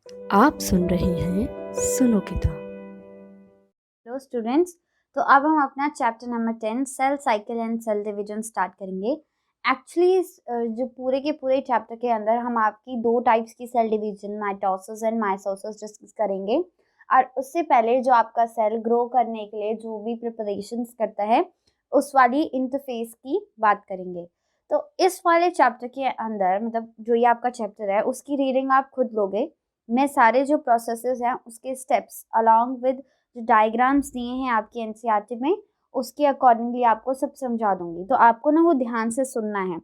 आप सुन रहे हैं सुनो किताब। Hello students. तो अब हम अपना chapter number 10 cell cycle and cell division start करेंगे। एक्चुअली जो पूरे के पूरे चैप्टर के अंदर हम आपकी दो टाइप्स की cell division mitosis and mitosis discuss करेंगे। और उससे पहले जो आपका सेल ग्रो करने के लिए जो भी प्रिपरेशंस करता है उस वाली इंटरफेस की बात करेंगे। तो इस वाले चैप्टर के अंदर मतलब जो ये आपका चैप्टर है उसकी रीडिंग आप खुद लोगे। मैं सारे जो प्रोसेसेस हैं उसके स्टेप्स अलॉन्ग विद जो डायग्राम्स दिए हैं आपके एनसीईआरटी में उसके अकॉर्डिंगली आपको सब समझा दूंगी। तो आपको ना वो ध्यान से सुनना है।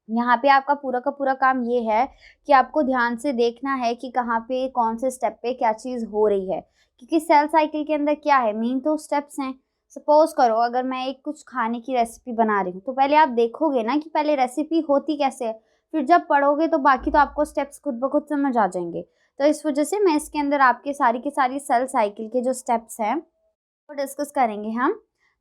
यहाँ पे आपका पूरा का पूरा काम ये है कि आपको ध्यान से देखना है कि कहाँ पे कौन से स्टेप पे क्या चीज़ हो रही है, क्योंकि सेल साइकिल के अंदर क्या है, मेन तो स्टेप्स हैं। सपोज करो अगर मैं एक कुछ खाने की रेसिपी बना रही हूँ तो पहले आप देखोगे ना कि पहले रेसिपी होती कैसे है, फिर जब पढ़ोगे तो बाकी तो आपको स्टेप्स खुद ब खुद समझ आ जाएंगे। तो इस वजह से मैं इसके अंदर आपके सारी की सारी सेल साइकिल के जो स्टेप्स हैं वो डिस्कस करेंगे हम।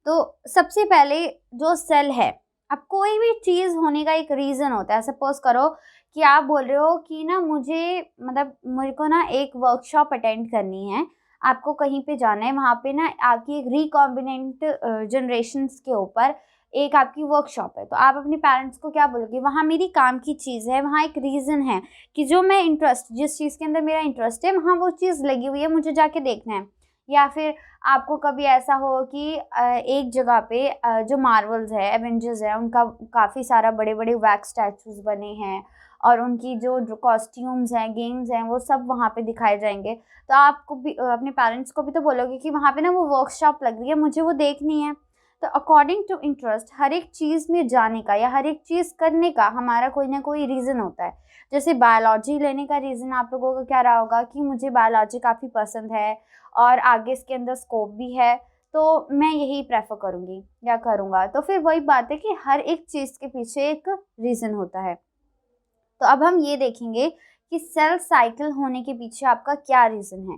तो सबसे पहले जो सेल है, अब कोई भी चीज़ होने का एक रीज़न होता है। सपोज़ करो कि आप बोल रहे हो कि ना मुझे मतलब मेरे को ना एक वर्कशॉप अटेंड करनी है, आपको कहीं पे जाना है, वहाँ पे ना आपकी एक रिकॉम्बिनेंट जनरेशंस के ऊपर एक आपकी वर्कशॉप है। तो आप अपने पेरेंट्स को क्या बोलोगे, वहाँ मेरी काम की चीज़ है, वहाँ एक रीज़न है कि जो मैं इंटरेस्ट जिस चीज़ के अंदर मेरा इंटरेस्ट है वहाँ वो चीज़ लगी हुई है, मुझे जाके देखना है। या फिर आपको कभी ऐसा हो कि एक जगह पे जो मार्वल्स है, एवेंजर्स है, उनका काफ़ी सारा बड़े-बड़े वैक्स स्टैचूज़ बने हैं और उनकी जो कॉस्ट्यूम्स हैं, गेम्स हैं, वो सब वहाँ पे दिखाए जाएँगे। तो आपको भी अपने पेरेंट्स को भी तो बोलोगे कि वहाँ पे ना वो वर्कशॉप लग रही है, मुझे वो देखनी है। तो अकॉर्डिंग टू इंटरेस्ट हर एक चीज़ में जाने का या हर एक चीज़ करने का हमारा कोई ना कोई रीज़न होता है। जैसे बायोलॉजी लेने का रीज़न आप लोगों का क्या रहा होगा कि मुझे बायोलॉजी काफ़ी पसंद है और आगे इसके अंदर स्कोप भी है, तो मैं यही प्रेफ़र करूँगी या करूँगा। तो फिर वही बात है कि हर एक चीज़ के पीछे एक रीज़न होता है। तो अब हम ये देखेंगे कि सेल साइकिल होने के पीछे आपका क्या रीज़न है।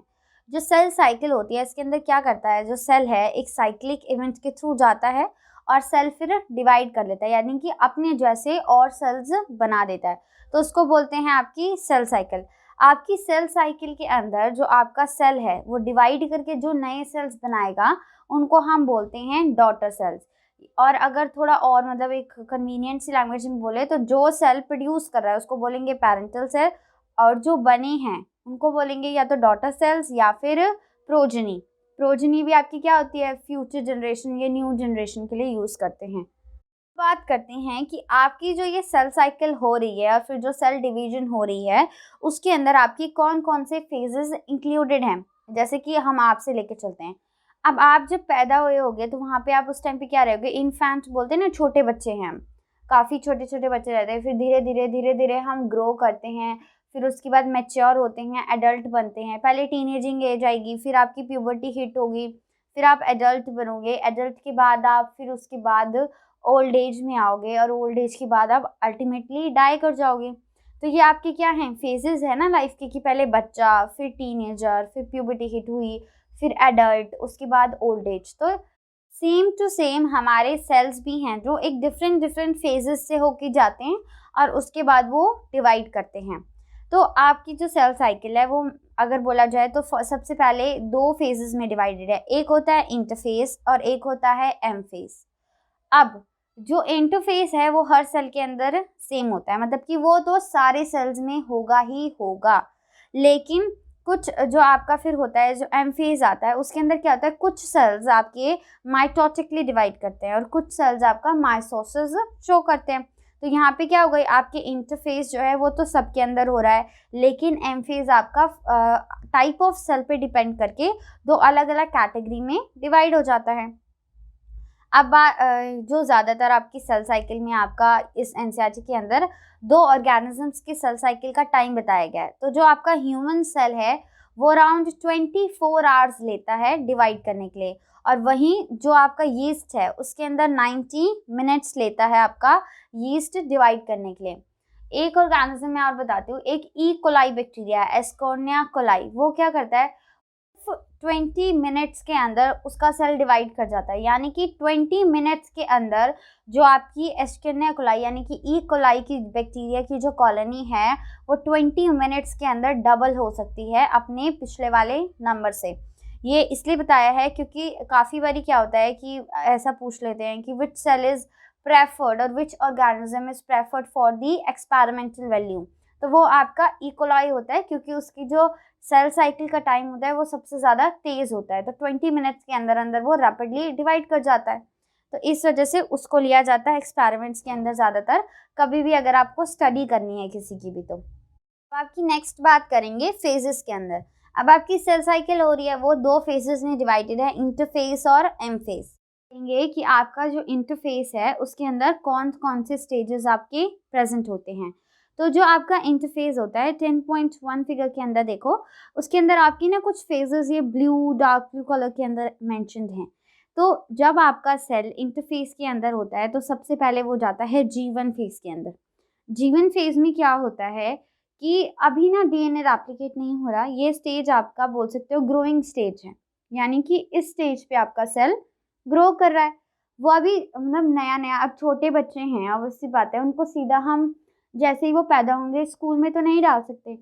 जो सेल साइकिल होती है इसके अंदर क्या करता है, जो सेल है एक साइक्लिक इवेंट के थ्रू जाता है और सेल फिर डिवाइड कर लेता है, यानी कि अपने जैसे और सेल्स बना देता है। तो उसको बोलते हैं आपकी सेल साइकिल। आपकी सेल साइकिल के अंदर जो आपका सेल है वो डिवाइड करके जो नए सेल्स बनाएगा उनको हम बोलते हैं डॉटर सेल्स। और अगर थोड़ा और मतलब एक कन्वीनियंट सी लैंग्वेज में बोले तो जो सेल प्रोड्यूस कर रहा है उसको बोलेंगे पैरेंटल सेल, और जो बने हैं उनको बोलेंगे या तो डॉटर सेल्स या फिर प्रोजनी। प्रोजनी भी आपकी क्या होती है, फ्यूचर जनरेशन या न्यू जनरेशन के लिए यूज़ करते हैं। बात करते हैं कि आपकी जो ये सेल साइकिल हो रही है और फिर जो सेल डिवीजन हो रही है उसके अंदर आपकी कौन कौन से फेजेस इंक्लूडेड हैं। जैसे कि हम आपसे लेके चलते हैं। अब आप जब पैदा हुए होगे तो वहाँ पे आप उस टाइम पे क्या रहोगे, इन्फेंट बोलते हैं ना, छोटे बच्चे हैं हम, काफ़ी छोटे छोटे बच्चे रहते हैं। फिर धीरे धीरे हम ग्रो करते हैं, फिर उसके बाद मैच्योर होते हैं, एडल्ट बनते हैं। पहले टीनेजिंग एज आएगी, फिर आपकी प्यूबर्टी हिट होगी, फिर आप एडल्ट बनोगे। एडल्ट के बाद आप फिर उसके बाद ओल्ड एज में आओगे और ओल्ड एज के बाद आप अल्टीमेटली डाई कर जाओगे। तो ये आपके क्या हैं, फेजेस है ना लाइफ के, कि पहले बच्चा, फिर टीनेजर, फिर प्यूबर्टी हिट हुई, फिर एडल्ट, उसके बाद ओल्ड एज। तो सेम टू सेम हमारे सेल्स भी हैं जो एक डिफरेंट डिफरेंट फेजेस से होके जाते हैं और उसके बाद वो डिवाइड करते हैं। तो आपकी जो सेल साइकिल है वो अगर बोला जाए तो सबसे पहले दो फेजेस में डिवाइडेड है, एक होता है इंटरफेस और एक होता है एम फेज। अब जो इंटरफेस है वो हर सेल के अंदर सेम होता है, मतलब कि वो तो सारे सेल्स में होगा ही होगा। लेकिन कुछ जो आपका फिर होता है, जो एम फेज आता है उसके अंदर क्या होता है, कुछ सेल्स आपके माइटोटिकली डिवाइड करते हैं और कुछ सेल्स आपका माइटोसिस शो करते हैं। तो यहाँ पे क्या हो गई, आपके इंटरफेस जो है वो तो सबके अंदर हो रहा है, लेकिन एम फेज आपका टाइप ऑफ सेल पे डिपेंड करके दो अलग अलग कैटेगरी में डिवाइड हो जाता है। अब जो ज़्यादातर आपकी सेल साइकिल में आपका इस एनसीईआरटी के अंदर दो ऑर्गेनिजम्स की सेल साइकिल का टाइम बताया गया है। तो जो आपका ह्यूमन सेल है वो अराउंड 24 आवर्स लेता है डिवाइड करने के लिए, और वहीं जो आपका यीस्ट है उसके अंदर 90 मिनट्स लेता है आपका यीस्ट डिवाइड करने के लिए। एक ऑर्गेनिज्म मैं और बताती हूँ, एक ई कोलाई बैक्टीरिया एस्कोर्निया कोलाई, वो क्या करता है, 20 मिनट्स के अंदर उसका सेल डिवाइड कर जाता है, यानी कि 20 मिनट्स के अंदर जो आपकी एस्चेरिचिया कोलाई यानी कि ई कोलाई की बैक्टीरिया की जो कॉलोनी है वो 20 मिनट्स के अंदर डबल हो सकती है अपने पिछले वाले नंबर से। ये इसलिए बताया है क्योंकि काफ़ी बारी क्या होता है कि ऐसा पूछ लेते हैं कि विच सेल इज़ प्रेफर्ड और which organism is preferred for the experimental value, तो वो आपका ई कोलाई होता है क्योंकि उसकी जो सेल साइकिल का टाइम होता है वो सबसे ज़्यादा तेज़ होता है, तो 20 मिनट्स के अंदर अंदर वो रैपिडली डिवाइड कर जाता है, तो इस वजह से उसको लिया जाता है एक्सपेरिमेंट्स के अंदर ज़्यादातर, कभी भी अगर आपको स्टडी करनी है किसी की भी। तो अब आपकी नेक्स्ट बात करेंगे फेजेस के अंदर। अब आपकी सेल साइकिल हो रही है वो 2 फेजेस में डिवाइडेड है, इंटरफेस और एम फेज। कहेंगे कि आपका जो इंटरफेस है उसके अंदर कौन कौन से स्टेजेस आपके प्रेजेंट होते हैं। तो जो आपका इंटरफेस होता है 10.1 फिगर के अंदर देखो, उसके अंदर आपकी ना कुछ फेजेस ये ब्लू डार्क ब्लू कलर के अंदर मेंशन्ड हैं। तो जब आपका सेल इंटरफेस के अंदर होता है तो सबसे पहले वो जाता है G1 फेज के अंदर। G1 फेज में क्या होता है कि अभी ना डीएनए रेप्लिकेट नहीं हो रहा, ये स्टेज आपका बोल सकते हो ग्रोइंग स्टेज है, यानी कि इस स्टेज पे आपका सेल ग्रो कर रहा है। वो अभी मतलब नया नया, अब छोटे बच्चे हैं ऑब्वियसली बात है, उनको सीधा हम जैसे ही वो पैदा होंगे स्कूल में तो नहीं डाल सकते,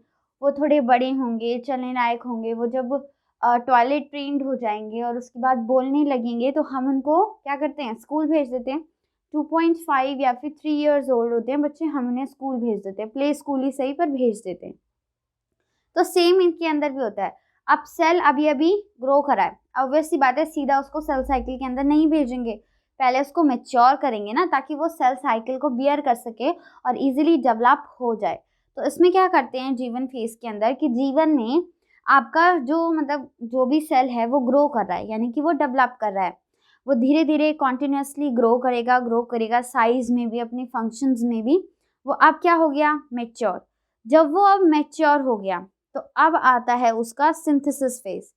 वो थोड़े बड़े होंगे, चलने लायक होंगे, वो जब टॉयलेट ट्रेंड हो जाएंगे और उसके बाद बोलने लगेंगे तो हम उनको क्या करते हैं स्कूल भेज देते हैं। 2.5 या फिर 3 इयर्स ओल्ड होते हैं बच्चे, हम उन्हें स्कूल भेज देते हैं, प्ले स्कूल ही सही पर भेज देते हैं। तो सेम इनके अंदर भी होता है। अब सेल अभी अभी ग्रो करा है, ऑब्वियसली बात है सीधा उसको सेल साइकिल के अंदर नहीं भेजेंगे, पहले उसको मैच्योर करेंगे ना, ताकि वो सेल साइकिल को बियर कर सके और इजीली डेवलप हो जाए। तो इसमें क्या करते हैं जीवन फेज के अंदर कि जीवन में आपका जो मतलब जो भी सेल है वो ग्रो कर रहा है, यानी कि वो डेवलप कर रहा है, वो धीरे धीरे कॉन्टिन्यूसली ग्रो करेगा साइज में भी, अपने फंक्शंस में भी। वो अब क्या हो गया मैच्योर। जब वो अब मैच्योर हो गया तो अब आता है उसका सिंथेसिस फेज,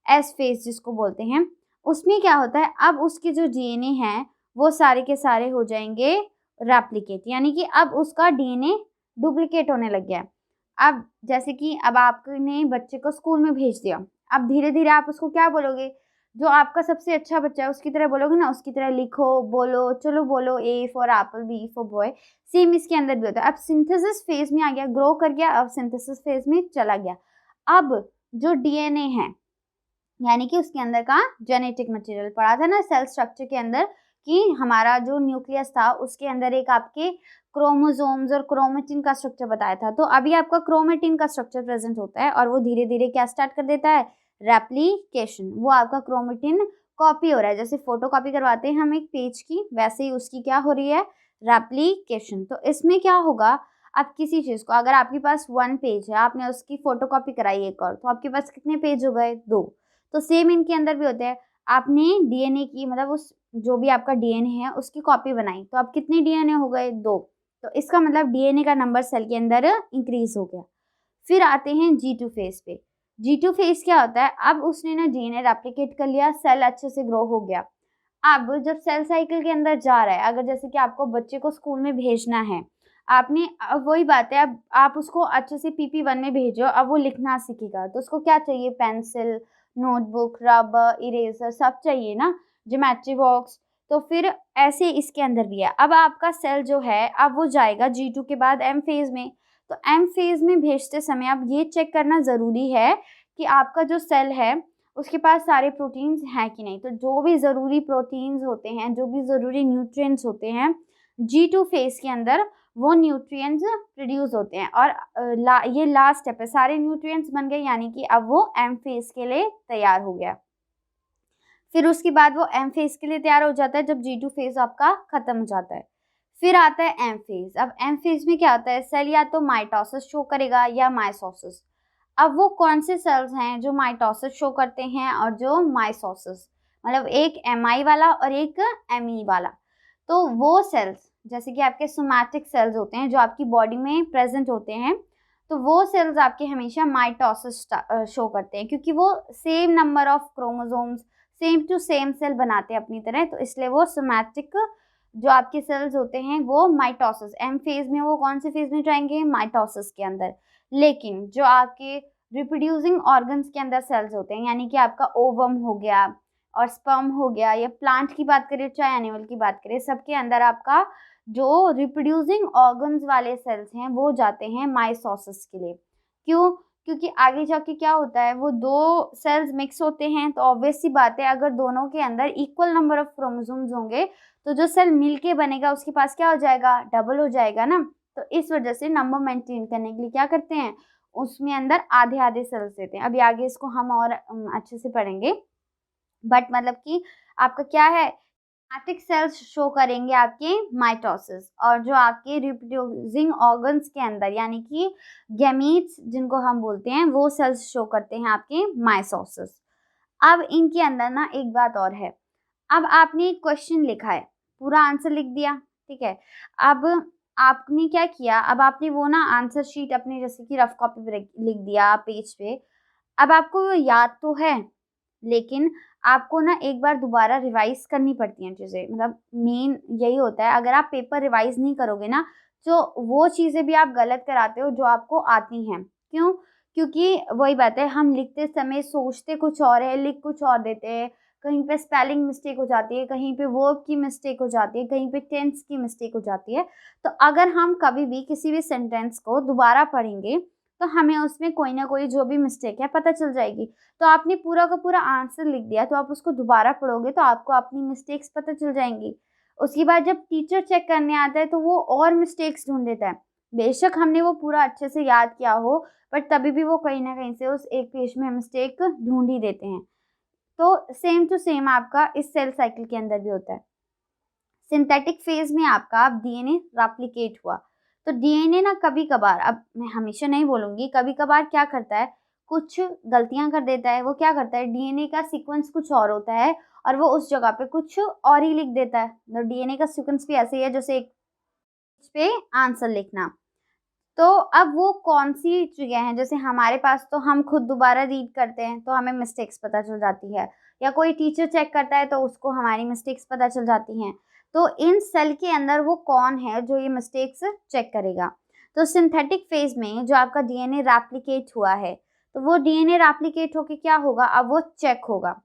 एस फेज जिसको बोलते हैं। उसमें क्या होता है अब उसके जो डीएनए हैं वो सारे के सारे हो जाएंगे रेप्लिकेट, यानी कि अब उसका डीएनए डुप्लीकेट होने लग गया है। अब जैसे कि अब आपने बच्चे को स्कूल में भेज दिया, अब धीरे धीरे आप उसको क्या बोलोगे, जो आपका सबसे अच्छा बच्चा है उसकी तरह बोलोगे ना, उसकी तरह लिखो, बोलो, चलो बोलो, A for apple, B for boy. Same इसके अंदर भी होता है। अब सिंथेसिस फेज में आ गया, ग्रो कर गया, अब सिंथेसिस फेज में चला गया। अब जो डीएनए है यानी कि उसके अंदर का जेनेटिक मटेरियल पढ़ा था ना सेल स्ट्रक्चर के अंदर कि हमारा जो न्यूक्लियस था उसके अंदर एक आपके क्रोमोसोम्स और क्रोमेटिन का स्ट्रक्चर बताया था। तो अभी आपका क्रोमेटिन का स्ट्रक्चर प्रेजेंट होता है और वो धीरे धीरे क्या स्टार्ट कर देता है रेप्लिकेशन। वो आपका क्रोमेटिन कॉपी हो रहा है, जैसे फोटो कॉपी करवाते हैं हम एक पेज की, वैसे ही उसकी क्या हो रही है रेप्लिकेशन। तो इसमें क्या होगा, आप किसी चीज़ को अगर आपके पास 1 पेज है, आपने उसकी फोटो कॉपी कराई एक और, तो आपके पास कितने पेज हो गए 2। तो सेम इनके अंदर भी होता है, आपने डीएनए की मतलब उस जो भी आपका डीएनए है उसकी कॉपी बनाई, तो अब कितने डीएनए हो गए 2। तो इसका मतलब डीएनए का नंबर सेल के अंदर इंक्रीज हो गया। फिर आते हैं G2 फेज पे। G2 फेज क्या होता है, अब उसने ना डीएनए रेप्लिकेट कर लिया, सेल अच्छे से ग्रो हो गया। अब जब सेल साइकिल के अंदर जा रहा है, अगर जैसे कि आपको बच्चे को स्कूल में भेजना है, आपने अब वही बात है, अब आप उसको अच्छे से PP1 में भेजो, अब वो लिखना सीखेगा तो उसको क्या चाहिए, पेंसिल, नोटबुक, रबर, इरेजर सब चाहिए ना, ज्योमेट्री बॉक्स। तो फिर ऐसे इसके अंदर भी है। अब आपका सेल जो है अब वो जाएगा G2 के बाद M फेज में। तो M फेज में भेजते समय अब ये चेक करना ज़रूरी है कि आपका जो सेल है उसके पास सारे प्रोटीन्स हैं कि नहीं। तो जो भी ज़रूरी प्रोटीन्स होते हैं, जो भी ज़रूरी न्यूट्रिएंट्स होते हैं G2 फेज के अंदर, वो न्यूट्रिएंट्स प्रोड्यूस होते हैं और ये लास्ट स्टेप है, सारे न्यूट्रिएंट्स बन गए यानी कि अब वो एम फेज के लिए तैयार हो गया। फिर उसके बाद वो एम फेज के लिए तैयार हो जाता है जब G2 फेज आपका खत्म हो जाता है। फिर आता है एम फेज। अब एम फेज में क्या होता है, सेल या तो माइटोसिस शो करेगा या माइसोसिस। अब वो कौन से सेल्स हैं जो माइटोसिस शो करते हैं और जो माइसोसिस, मतलब एक MI वाला और एक ME वाला। तो वो सेल्स जैसे कि आपके सोमैटिक सेल्स होते हैं जो आपकी बॉडी में प्रेजेंट होते हैं, तो वो सेल्स आपके हमेशा माइटोसिस शो करते हैं क्योंकि वो same number of chromosomes same to same cell बनाते हैं अपनी तरह, तो इसलिए वो सोमैटिक जो आपके सेल्स होते हैं वो माइटोसिस एम फेज में, वो कौन से फेज में जाएंगे माइटोसिस के अंदर। लेकिन जो आपके रिप्रोड्यूसिंग ऑर्गन्स के अंदर सेल्स होते हैं, यानी कि आपका ओवम हो गया और स्पर्म हो गया, या प्लांट की बात करें चाहे एनिमल की बात करें, सबके अंदर आपका जो रिप्रोड्यूसिंग ऑर्गन्स वाले सेल्स हैं वो जाते हैं माइटोसिस के लिए। क्यों? क्योंकि आगे जाके क्या होता है, वो दो सेल्स मिक्स होते हैं, तो ऑब्वियस सी बात है अगर दोनों के अंदर इक्वल नंबर ऑफ क्रोमोसोम्स होंगे तो जो सेल मिलके बनेगा उसके पास क्या हो जाएगा, डबल हो जाएगा ना। तो इस वजह से नंबर मेंटेन करने के लिए क्या करते हैं, उसमें अंदर आधे आधे सेल्स देते हैं। अभी आगे इसको हम और अच्छे से पढ़ेंगे, बट मतलब कि आपका क्या है, सोमैटिक सेल्स शो करेंगे आपके माइटोसिस, और जो आपके रिप्रोड्यूसिंग ऑर्गन्स के अंदर यानी कि गैमीट्स जिनको हम बोलते हैं वो सेल्स शो करते हैं आपके माइटोसिस। अब इनके अंदर ना एक बात और है, अब आपने एक क्वेश्चन लिखा है, पूरा आंसर लिख दिया, ठीक है। अब आपने क्या किया, अब आपने वो ना आंसर शीट अपने जैसे कि रफ कॉपी पे लिख दिया पेज पे। अब आपको वो याद तो है, लेकिन आपको ना एक बार दोबारा रिवाइज करनी पड़ती हैं चीज़ें, मतलब मेन यही होता है। अगर आप पेपर रिवाइज नहीं करोगे ना तो वो चीज़ें भी आप गलत कराते हो जो आपको आती हैं। क्यों? क्योंकि वही बात है, हम लिखते समय सोचते कुछ और है, लिख कुछ और देते हैं। कहीं पे स्पेलिंग मिस्टेक हो जाती है, कहीं पे वर्ब की मिस्टेक हो जाती है, कहीं पे टेंस की मिस्टेक हो जाती है। तो अगर हम कभी भी किसी भी सेंटेंस को दोबारा पढ़ेंगे तो हमें उसमें कोई ना कोई जो भी मिस्टेक है पता चल जाएगी। तो आपने पूरा का पूरा आंसर लिख दिया तो आप उसको दोबारा पढ़ोगे तो आपको अपनी मिस्टेक्स पता चल जाएंगी। उसके बाद जब टीचर चेक करने आता है तो वो और मिस्टेक्स ढूंढ देता है। बेशक हमने वो पूरा अच्छे से याद किया हो, बट तभी भी वो कहीं ना कहीं से उस एक पेज में मिस्टेक ढूंढ ही देते हैं। तो सेम टू सेम आपका इस सेल साइकिल के अंदर भी होता है। सिंथेटिक फेज में आपका अब डीएनए रेप्लिकेट हुआ, तो डीएनए ना कभी कभार, अब मैं हमेशा नहीं बोलूंगी, कभी कभार क्या करता है, कुछ गलतियां कर देता है। वो क्या करता है, डीएनए का सीक्वेंस कुछ और होता है और वो उस जगह पे कुछ और ही लिख देता है। तो डीएनए का सीक्वेंस भी ऐसे ही है जैसे एक पेज पे आंसर लिखना। तो अब वो कौन-सी जगह हैं, जैसे हमारे पास तो हम खुद दोबारा रीड करते हैं, तो हमें मिस्टेक्स पता चल जाती है, या कोई टीचर चेक करता है, तो उसको हमारी मिस्टेक्स पता चल जाती हैं। तो इन सेल के अंदर वो कौन है जो ये मिस्टेक्स चेक करेगा? तो सिंथेटिक फेज़ में जो आपका डीएनए रेप्लिकेट हुआ है, तो वो डीएनए रेप्लिकेट होके क्या होगा, अब वो चेक होगा।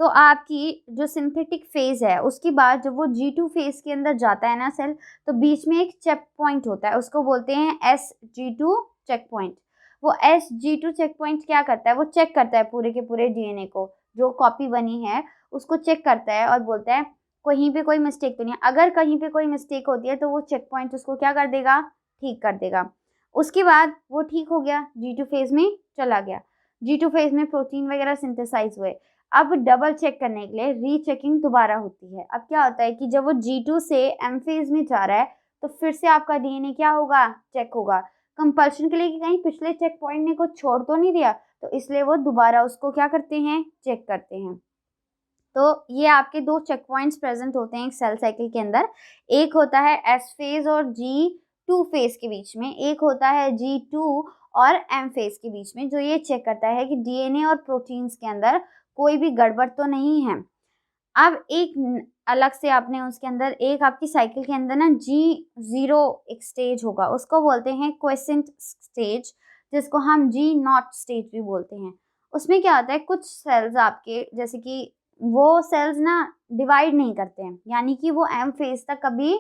तो आपकी जो सिंथेटिक फेज़ है, उसके बाद जब वो G2 फेज़ के अंदर जाता है ना सेल, तो बीच में एक चेक पॉइंट होता है, उसको बोलते हैं SG2 चेक पॉइंट। वो SG2 चेक पॉइंट क्या करता है, वो चेक करता है पूरे के पूरे डीएनए को, जो कॉपी बनी है उसको चेक करता है और बोलता है कहीं पे कोई मिस्टेक तो नहीं है। अगर कहीं पे कोई मिस्टेक होती है तो वो चेक पॉइंट उसको क्या कर देगा, ठीक कर देगा। उसके बाद वो ठीक हो गया, G2 फेज़ में चला गया। G2 फेज़ में प्रोटीन वगैरह सिंथेसाइज हुए। अब डबल चेक करने के लिए रीचेकिंग दोबारा होती है। अब क्या होता है कि जब वो G2 से M फेज़ में जा रहा है तो फिर से आपका डीएनए क्या होगा, चेक होगा। कंपल्शन के लिए कि कहीं पिछले चेक पॉइंट ने कुछ छोड़ तो नहीं दिया, तो इसलिए वो दोबारा उसको क्या करते हैं, चेक करते हैं। तो ये आपके 2 चेक पॉइंट्स प्रेज़ेंट होते हैं एक सेल साइकिल के अंदर। एक होता है S फेज़ और G2 फेज़ के बीच में, एक होता है G2 और M फेज़ के बीच में, जो ये चेक करता है कि डीएनए और प्रोटीन्स के अंदर कोई भी गड़बड़ तो नहीं है। अब एक अलग से आपने उसके अंदर एक आपकी साइकिल के अंदर ना G0 एक स्टेज होगा, उसको बोलते हैं क्वेसेंट स्टेज, जिसको हम G0 स्टेज भी बोलते हैं। उसमें क्या होता है, कुछ सेल्स आपके जैसे कि वो सेल्स ना डिवाइड नहीं करते हैं, यानी कि वो एम फेज तक कभी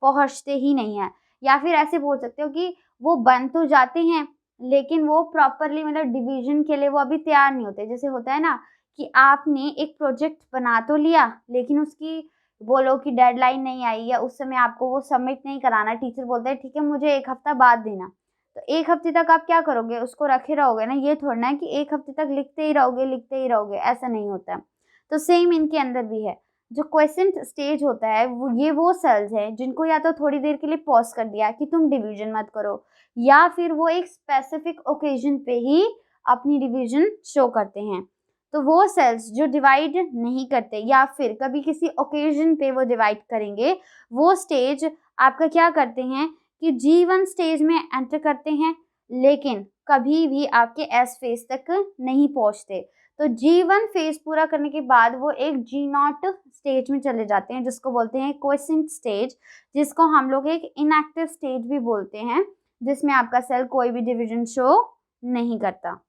पहुंचते ही नहीं है, या फिर ऐसे बोल सकते हो कि वो बन तो जाते हैं लेकिन वो प्रॉपरली मतलब डिवीजन के लिए वो अभी तैयार नहीं होते। जैसे होता है ना कि आपने एक प्रोजेक्ट बना तो लिया लेकिन उसकी बोलो कि डेडलाइन नहीं आई या उस समय आपको वो सबमिट नहीं कराना, टीचर बोलते हैं ठीक है मुझे 1 हफ्ता बाद देना। तो 1 हफ्ते तक आप क्या करोगे, उसको रखे रहोगे ना, ये थोड़ा ना है कि 1 हफ्ते तक लिखते ही रहोगे, ऐसा नहीं होता है। तो सेम इनके अंदर भी है। जो क्वेसेंट स्टेज होता है वो सेल्स हैं जिनको या तो थोड़ी देर के लिए पॉज़ कर दिया कि तुम डिवीज़न मत करो, या फिर वो एक स्पेसिफिक ओकेज़न पे ही अपनी डिवीज़न शो करते हैं। तो वो सेल्स जो डिवाइड नहीं करते या फिर कभी किसी ओकेज़न पे वो डिवाइड करेंगे, वो स्टेज आपका क्या करते हैं कि G1 स्टेज में एंटर करते हैं, लेकिन कभी भी आपके S फेज़ तक नहीं पहुँचते। तो G1 फेज़ पूरा करने के बाद वो एक G0 स्टेज में चले जाते हैं, जिसको बोलते हैं क्वेसेंट स्टेज, जिसको हम लोग एक इनएक्टिव स्टेज भी बोलते हैं, जिसमें आपका सेल कोई भी डिवीज़न शो नहीं करता।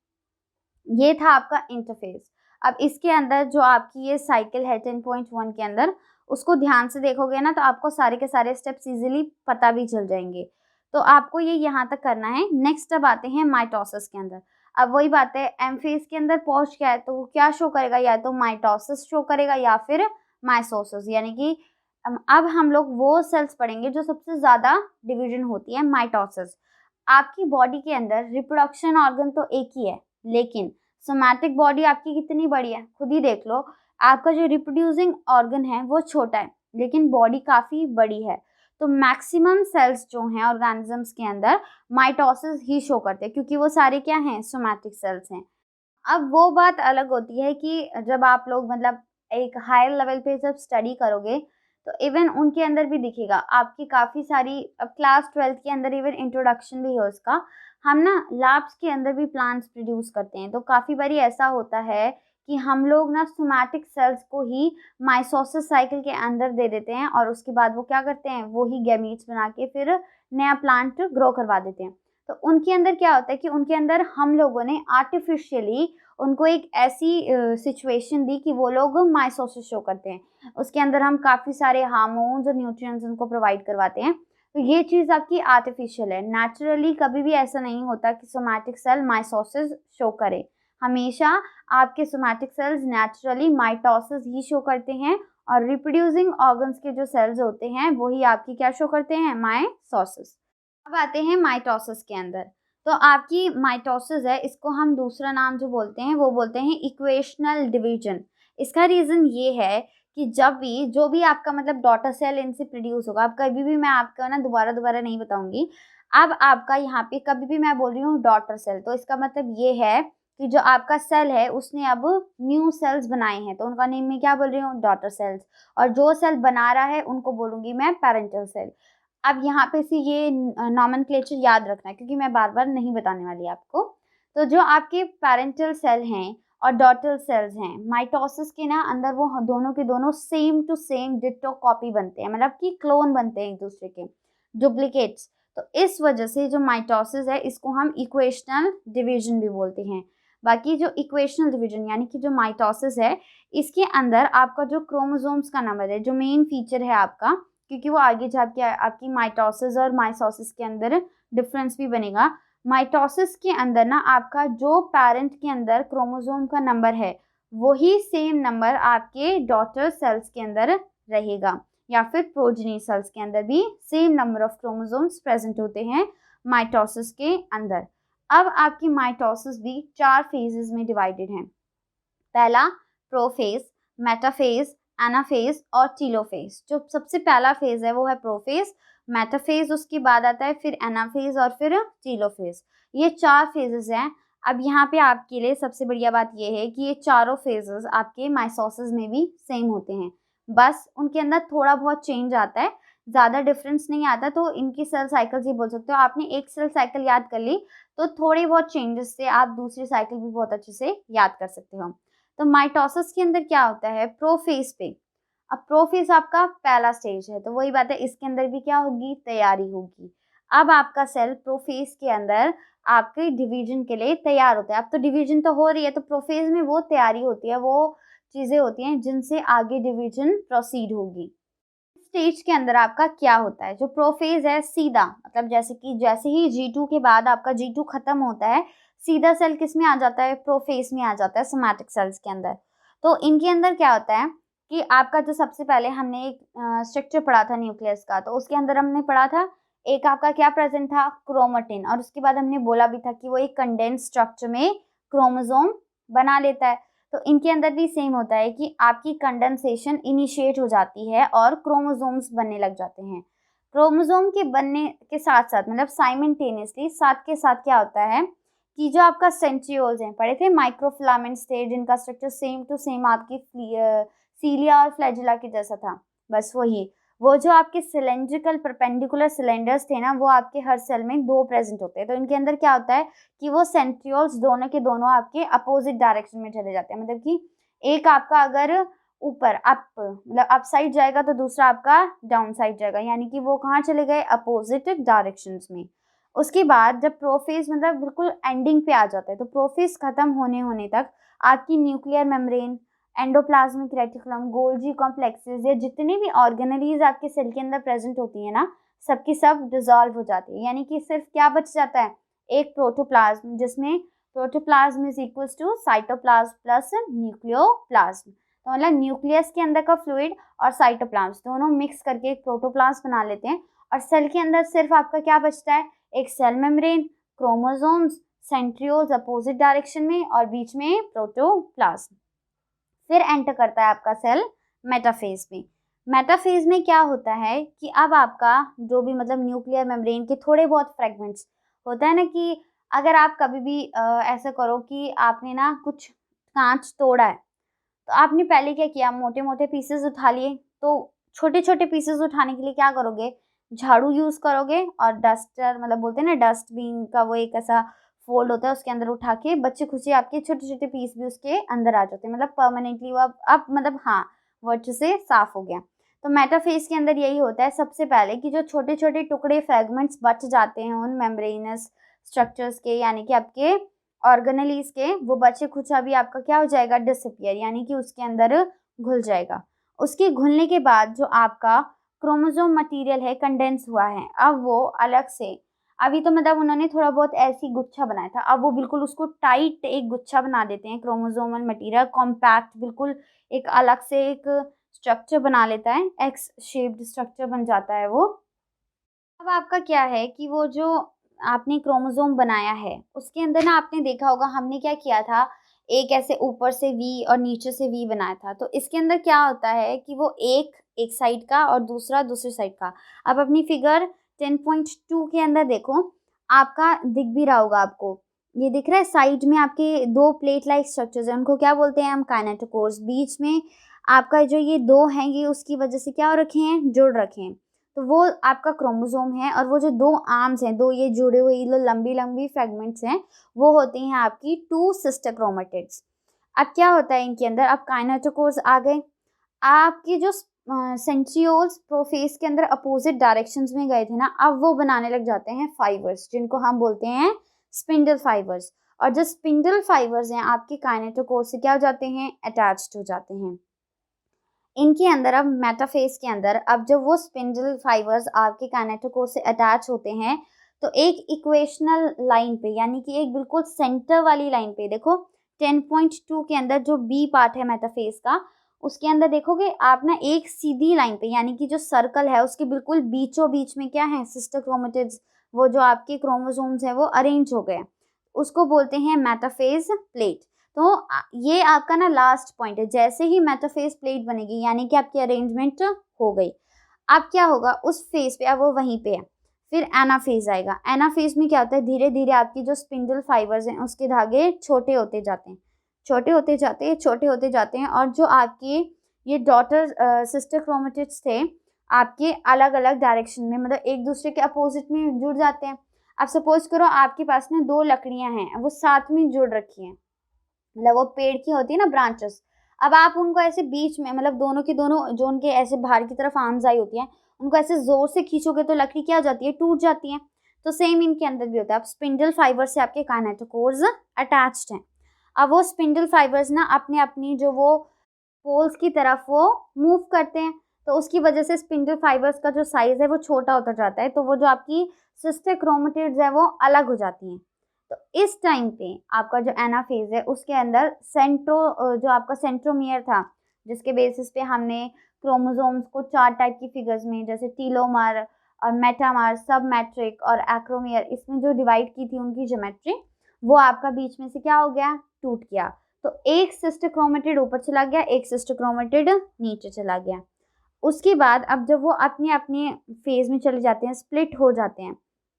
ये था आपका इंटरफेस। अब इसके अंदर जो आपकी ये साइकिल है 10.1 के अंदर, उसको ध्यान से देखोगे ना तो आपको सारे के सारे स्टेप्स इजीली पता भी चल जाएंगे। तो आपको ये यहाँ तक करना है। नेक्स्ट अब आते हैं माइटोसिस के अंदर। अब वही बात है, एम फेज के अंदर पहुंच गया है तो वो क्या शो करेगा, या तो माइटोसिस शो करेगा या फिर माइसोसिस, यानी कि अब हम लोग वो सेल्स पढ़ेंगे जो सबसे ज्यादा डिवीजन होती है, माइटोसिस। आपकी बॉडी के अंदर रिप्रोडक्शन ऑर्गन तो एक ही है, लेकिन सोमैटिक बॉडी आपकी कितनी बड़ी है, खुद ही देख लो। आपका जो रिप्रोड्यूसिंग ऑर्गन है वो छोटा है, लेकिन बॉडी काफी बड़ी है। तो मैक्सिमम सेल्स जो हैं ऑर्गेनिजम्स के अंदर माइटोसिस ही शो करते हैं, क्योंकि वो सारे क्या हैं, सोमैटिक सेल्स हैं। अब वो बात अलग होती है कि जब आप लोग मतलब एक हायर लेवल पे जब स्टडी करोगे तो इवन उनके अंदर भी दिखेगा आपकी काफ़ी सारी। अब क्लास 12th के अंदर इवन इंट्रोडक्शन भी है उसका। हम ना लैब्स के अंदर भी प्लांट्स प्रोड्यूस करते हैं, तो काफ़ी बारी ऐसा होता है कि हम लोग ना सोमैटिक सेल्स को ही माइटोसिस साइकिल के अंदर दे देते हैं, और उसके बाद वो क्या करते हैं, वो ही गैमीट्स बना के फिर नया प्लांट ग्रो करवा देते हैं। तो उनके अंदर क्या होता है कि उनके अंदर हम लोगों ने आर्टिफिशियली उनको एक ऐसी सिचुएशन दी कि वो लोग माइटोसिस शो करते हैं। उसके अंदर हम काफ़ी सारे हार्मोन्स और न्यूट्रिएंट्स उनको प्रोवाइड करवाते हैं। तो ये चीज़ आपकी आर्टिफिशियल है। नेचुरली कभी भी ऐसा नहीं होता कि सोमैटिक सेल माइटोसिस शो करे। हमेशा आपके सोमैटिक सेल्स नेचुरली माइटोसिस ही शो करते हैं, और रिप्रोड्यूसिंग ऑर्गन्स के जो सेल्स होते हैं वही आपकी क्या शो करते हैं, माइटोसिस। अब आते हैं माइटोसिस के अंदर। तो आपकी माइटोसिस है, इसको हम दूसरा नाम जो बोलते हैं वो बोलते हैं इक्वेशनल डिवीजन। इसका रीज़न ये है कि जब भी जो भी आपका मतलब डॉटर सेल इनसे प्रोड्यूस होगा, अब कभी भी मैं आपको ना दोबारा दोबारा नहीं बताऊंगी। अब आपका यहाँ पे कभी भी मैं बोल रही हूँ डॉटर सेल, तो इसका मतलब ये है कि जो आपका सेल है उसने अब न्यू सेल्स बनाए हैं, तो उनका नेम मैं क्या बोल रही हूँ, डॉटर सेल्स। और जो सेल बना रहा है उनको बोलूंगी मैं पेरेंटल सेल। अब यहाँ पे से ये नॉमेनक्लेचर याद रखना है, क्योंकि मैं बार बार नहीं बताने वाली आपको। तो जो आपके पेरेंटल सेल हैं और डॉटर सेल्स हैं, माइटोसिस के ना अंदर वो दोनों के दोनों same to same ditto copy बनते हैं, मतलब कि क्लोन बनते हैं एक दूसरे के, डुप्लीकेट्स। तो इस वजह से जो माइटोसिस है इसको हम इक्वेशनल डिवीजन भी बोलते हैं। बाकी जो इक्वेशनल डिवीजन यानी कि जो माइटोसिस है, इसके अंदर आपका जो क्रोमोसोम्स का नंबर है, जो मेन फीचर है आपका, क्योंकि वो आगे जाके आपकी माइटोसिस और माइटोसिस के अंदर डिफरेंस भी बनेगा। माइटोसिस के अंदर ना आपका जो पेरेंट के अंदर क्रोमोसोम का नंबर है वही सेम नंबर आपके डॉटर सेल्स के अंदर रहेगा, या फिर प्रोजेनी सेल्स के अंदर भी same number of chromosomes present होते हैं माइटोसिस के अंदर। अब आपकी माइटोसिस भी 4 फेजेस में डिवाइडेड है। पहला प्रोफेज, मेटाफेज, एनाफेज और टीलोफेज। जो सबसे पहला फेज है वो है प्रोफेज, मेटाफेज उसके बाद आता है, फिर एनाफेज और फिर टीलोफेज। ये 4 फेजेस हैं। अब यहाँ पे आपके लिए सबसे बढ़िया बात ये है कि ये चारों फेजेस आपके माइटोसिस में भी सेम होते हैं, बस उनके अंदर थोड़ा बहुत चेंज आता है, ज़्यादा डिफरेंस नहीं आता। तो इनकी सेल साइकिल्स ही बोल सकते हो। आपने एक सेल साइकिल याद कर ली तो थोड़े बहुत चेंजेस से आप दूसरी साइकिल भी बहुत अच्छे से याद कर सकते हो। तो माइटोसिस के अंदर क्या होता है, प्रोफेज पे। अब प्रोफेज आपका पहला स्टेज है, तो वही बात है, इसके अंदर भी क्या होगी, तैयारी होगी। अब आपका सेल प्रोफेज के अंदर आपके डिवीजन के लिए तैयार होता है। अब तो डिवीजन तो हो रही है, तो प्रोफेज में वो तैयारी होती है, वो चीजें होती हैं जिनसे आगे डिवीजन प्रोसीड होगी। स्टेज के अंदर आपका क्या होता है, जो प्रोफेज है सीधा, मतलब जैसे ही G2 के बाद आपका G2 खत्म होता है, सीधा सेल किस में आ जाता है, प्रोफेज में आ जाता है, सोमैटिक सेल्स के अंदर। तो इनके अंदर क्या होता है कि आपका जो सबसे पहले हमने एक स्ट्रक्चर पढ़ा था न्यूक्लियस का, तो उसके अंदर हमने पढ़ा था एक आपका क्या प्रेजेंट था, क्रोमेटिन। और उसके बाद हमने बोला भी था कि वो एक कंडेंस स्ट्रक्चर में क्रोमोसोम बना लेता है। तो इनके अंदर भी सेम होता है कि आपकी कंडेंसेशन इनिशिएट हो जाती है और क्रोमोसोम्स बनने लग जाते हैं। क्रोमोसोम के बनने के साथ साथ मतलब साइमल्टेनियसली साथ के साथ क्या होता है कि जो आपका सेंट्रियोल्स हैं, पढ़े थे माइक्रोफिलामेंट्स थे जिनका स्ट्रक्चर सेम टू सेम आपकी सीलिया और फ्लैजिला के जैसा था, बस वही। वो जो आपके सिलेंड्रिकल परपेंडिकुलर सिलेंडर्स थे ना, वो आपके हर सेल में 2 प्रेजेंट होते हैं। तो इनके अंदर क्या होता है कि वो सेंट्रियोल्स दोनों के दोनों आपके अपोजिट डायरेक्शन में चले जाते हैं। मतलब कि एक आपका अगर ऊपर अप मतलब अप साइड जाएगा तो दूसरा आपका डाउन साइड जाएगा, यानी कि वो कहाँ चले गए, अपोजिट डायरेक्शंस में। उसके बाद जब प्रोफेज मतलब बिल्कुल एंडिंग पे आ जाता है, तो प्रोफेज खत्म होने तक आपकी nuclear membrane, endoplasmic reticulum, Golgi complexes या जितनी भी ऑर्गेनेलीज आपके सेल के अंदर प्रेजेंट होती है ना, सबकी सब डिसॉल्व हो जाती है। यानी कि सिर्फ क्या बच जाता है, एक प्रोटोप्लाज्म, जिसमें protoplasm is equals to cytoplasm plus nucleoplasm. तो मतलब न्यूक्लियस के अंदर का फ्लूइड और साइटोप्लाज्म दोनों मिक्स करके एक प्रोटोप्लाज्म बना लेते हैं, और सेल के अंदर सिर्फ आपका क्या बचता है, एक cell membrane, chromosomes, centrioles opposite direction में, और बीच में प्रोटोप्लाज्म। फिर एंटर करता है आपका सेल मेटाफेज में। मेटाफेज में क्या होता है कि अब आपका जो भी मतलब न्यूक्लियर मेम्ब्रेन के थोड़े बहुत फ्रेगमेंट्स होता है ना, कि अगर आप कभी भी ऐसा करो कि आपने ना कुछ कांच तोड़ा है, तो आपने पहले क्या किया, मोटे मोटे पीसेस उठा लिए। तो छोटे छोटे पीसेस उठाने के लिए क्या करोगे, झाड़ू यूज करोगे, और डस्टर मतलब बोलते हैं ना, डस्टबिन का वो एक ऐसा फोल्ड होता है, उसके अंदर उठा के बच्चे खुशी आपके छोटे छोटे पीस भी उसके अंदर आ जाते हैं, मतलब परमानेंटली वो अब मतलब हाँ, वर्च से साफ हो गया। तो मेटाफेज के अंदर यही होता है सबसे पहले, कि जो छोटे छोटे टुकड़े फ्रेगमेंट्स बच जाते हैं उन मेम्ब्रेनस स्ट्रक्चर्स के, यानी कि आपके ऑर्गेनेलीज के, वो बचे कुछ अभी आपका क्या हो जाएगा, डिसअपियर, यानी कि उसके अंदर घुल जाएगा। उसके घुलने के बाद जो आपका क्रोमोसोम मटेरियल है कंडेंस हुआ है, अब वो अलग से, अभी तो मतलब उन्होंने थोड़ा बहुत ऐसी गुच्छा बनाया था, अब वो बिल्कुल उसको टाइट एक गुच्छा बना देते हैं, क्रोमोसोमल मटेरियल कॉम्पैक्ट बिल्कुल एक अलग से एक स्ट्रक्चर बना लेता है, एक्स शेप्ड स्ट्रक्चर बन जाता है वो। अब आपका क्या है कि वो जो आपने क्रोमोसोम बनाया है, उसके अंदर ना आपने देखा होगा हमने क्या किया था, एक ऐसे ऊपर से वी और नीचे से वी बनाया था। तो इसके अंदर क्या होता है कि वो एक साइड का और दूसरा दूसरी साइड का। अब अपनी फिगर 10.2 के अंदर देखो, आपका दिख भी रहा होगा आपको, ये दिख रहा है साइड में आपके दो प्लेट लाइक स्ट्रक्चर्स हैं, उनको क्या बोलते हैं हम, काइनेटोकोर्स। बीच में आपका जो ये दो हैं, ये उसकी वजह से क्या हो रखे हैं, जुड़ रखे हैं, तो वो आपका क्रोमोसोम है। और वो जो दो आर्म्स हैं, दो ये जुड़े हुए ये लंबी लंबी फ्रेगमेंट्स हैं, वो होती हैं आपकी टू सिस्टर क्रोमेटिड्स। अब क्या होता है इनके अंदर, अब काइनेटोकोर्स आ गए, आपकी जो सेंट्रियोल्स प्रोफेज के अंदर अपोजिट डायरेक्शंस में गए थे ना, अब वो बनाने लग जाते हैं फाइबर्स, जिनको हम बोलते हैं स्पिंडल फाइबर्स। और जो स्पिंडल फाइबर्स हैं आपके काइनेटोकोर से क्या हो जाते हैं, अटैच्ड हो जाते हैं। इनके अंदर अब मेटाफेज के अंदर अब जब वो स्पिंडल फाइबर्स आपके काइनेटोकोर से अटैच होते हैं, तो एक इक्वेशनल लाइन पे, यानी कि एक बिल्कुल सेंटर वाली लाइन पे, देखो 10.2 के अंदर जो बी पार्ट है मेटाफेज का, उसके अंदर देखोगे आप ना एक सीधी लाइन पे, यानी कि जो सर्कल है उसके बिल्कुल बीचों बीच में क्या है, सिस्टर क्रोमेटिड्स, वो जो आपके क्रोमोसोम्स है वो अरेंज हो गए, उसको बोलते हैं मेटाफेज प्लेट। तो ये आपका ना लास्ट पॉइंट है, जैसे ही मेटाफेज प्लेट बनेगी यानी कि आपकी अरेंजमेंट हो गई, अब क्या होगा उस फेज पे, अब वो वहीं पे है, फिर एनाफेज आएगा। एनाफेज में क्या होता है, धीरे धीरे आपकी जो स्पिंडल फाइबर्स हैं उसके धागे छोटे होते जाते हैं, छोटे होते जाते हैं, छोटे होते जाते हैं, और जो आपके ये डॉटर सिस्टर क्रोमेटिड्स थे आपके अलग अलग डायरेक्शन में, मतलब एक दूसरे के अपोजिट में जुड़ जाते हैं। अब सपोज करो आपके पास ना दो लकड़ियां हैं, वो साथ में जुड़ रखी हैं, मतलब वो पेड़ की होती है ना ब्रांचेस, अब आप उनको ऐसे बीच में, मतलब दोनों की दोनों जो उनके ऐसे बाहर की तरफ आर्म्स आई होती हैं, उनको ऐसे जोर से खींचोगे तो लकड़ी क्या हो जाती है, टूट जाती है। तो सेम इनके अंदर भी होता है। अब स्पिंडल फाइबर से आपके काइनेटोकोर्स अटैच्ड हैं। अब वो स्पिंडल फाइबर्स ना अपने अपनी जो वो पोल्स की तरफ वो मूव करते हैं, तो उसकी वजह से स्पिंडल फाइबर्स का जो साइज है वो छोटा होता जाता है, तो वो जो आपकी सिस्टर क्रोमेटिड्स है वो अलग हो जाती हैं। तो इस टाइम पे आपका जो एनाफेज है उसके अंदर जो आपका सेंट्रोमियर था, जिसके बेसिस पे हमने क्रोमोसोम्स को 4 टाइप की फिगर्स में, जैसे टीलोमर और मेटामर, सब मैट्रिक और एक्रोमियर, इसमें जो डिवाइड की थी उनकी ज्योमेट्री, वो आपका बीच में से क्या हो गया, टूट गया। तो एक सिस्टर क्रोमेटिड ऊपर चला गया, एक सिस्टर क्रोमेटिड नीचे चला गया। उसके बाद अब जब वो अपने अपने फेज में चले जाते हैं, स्प्लिट हो जाते हैं,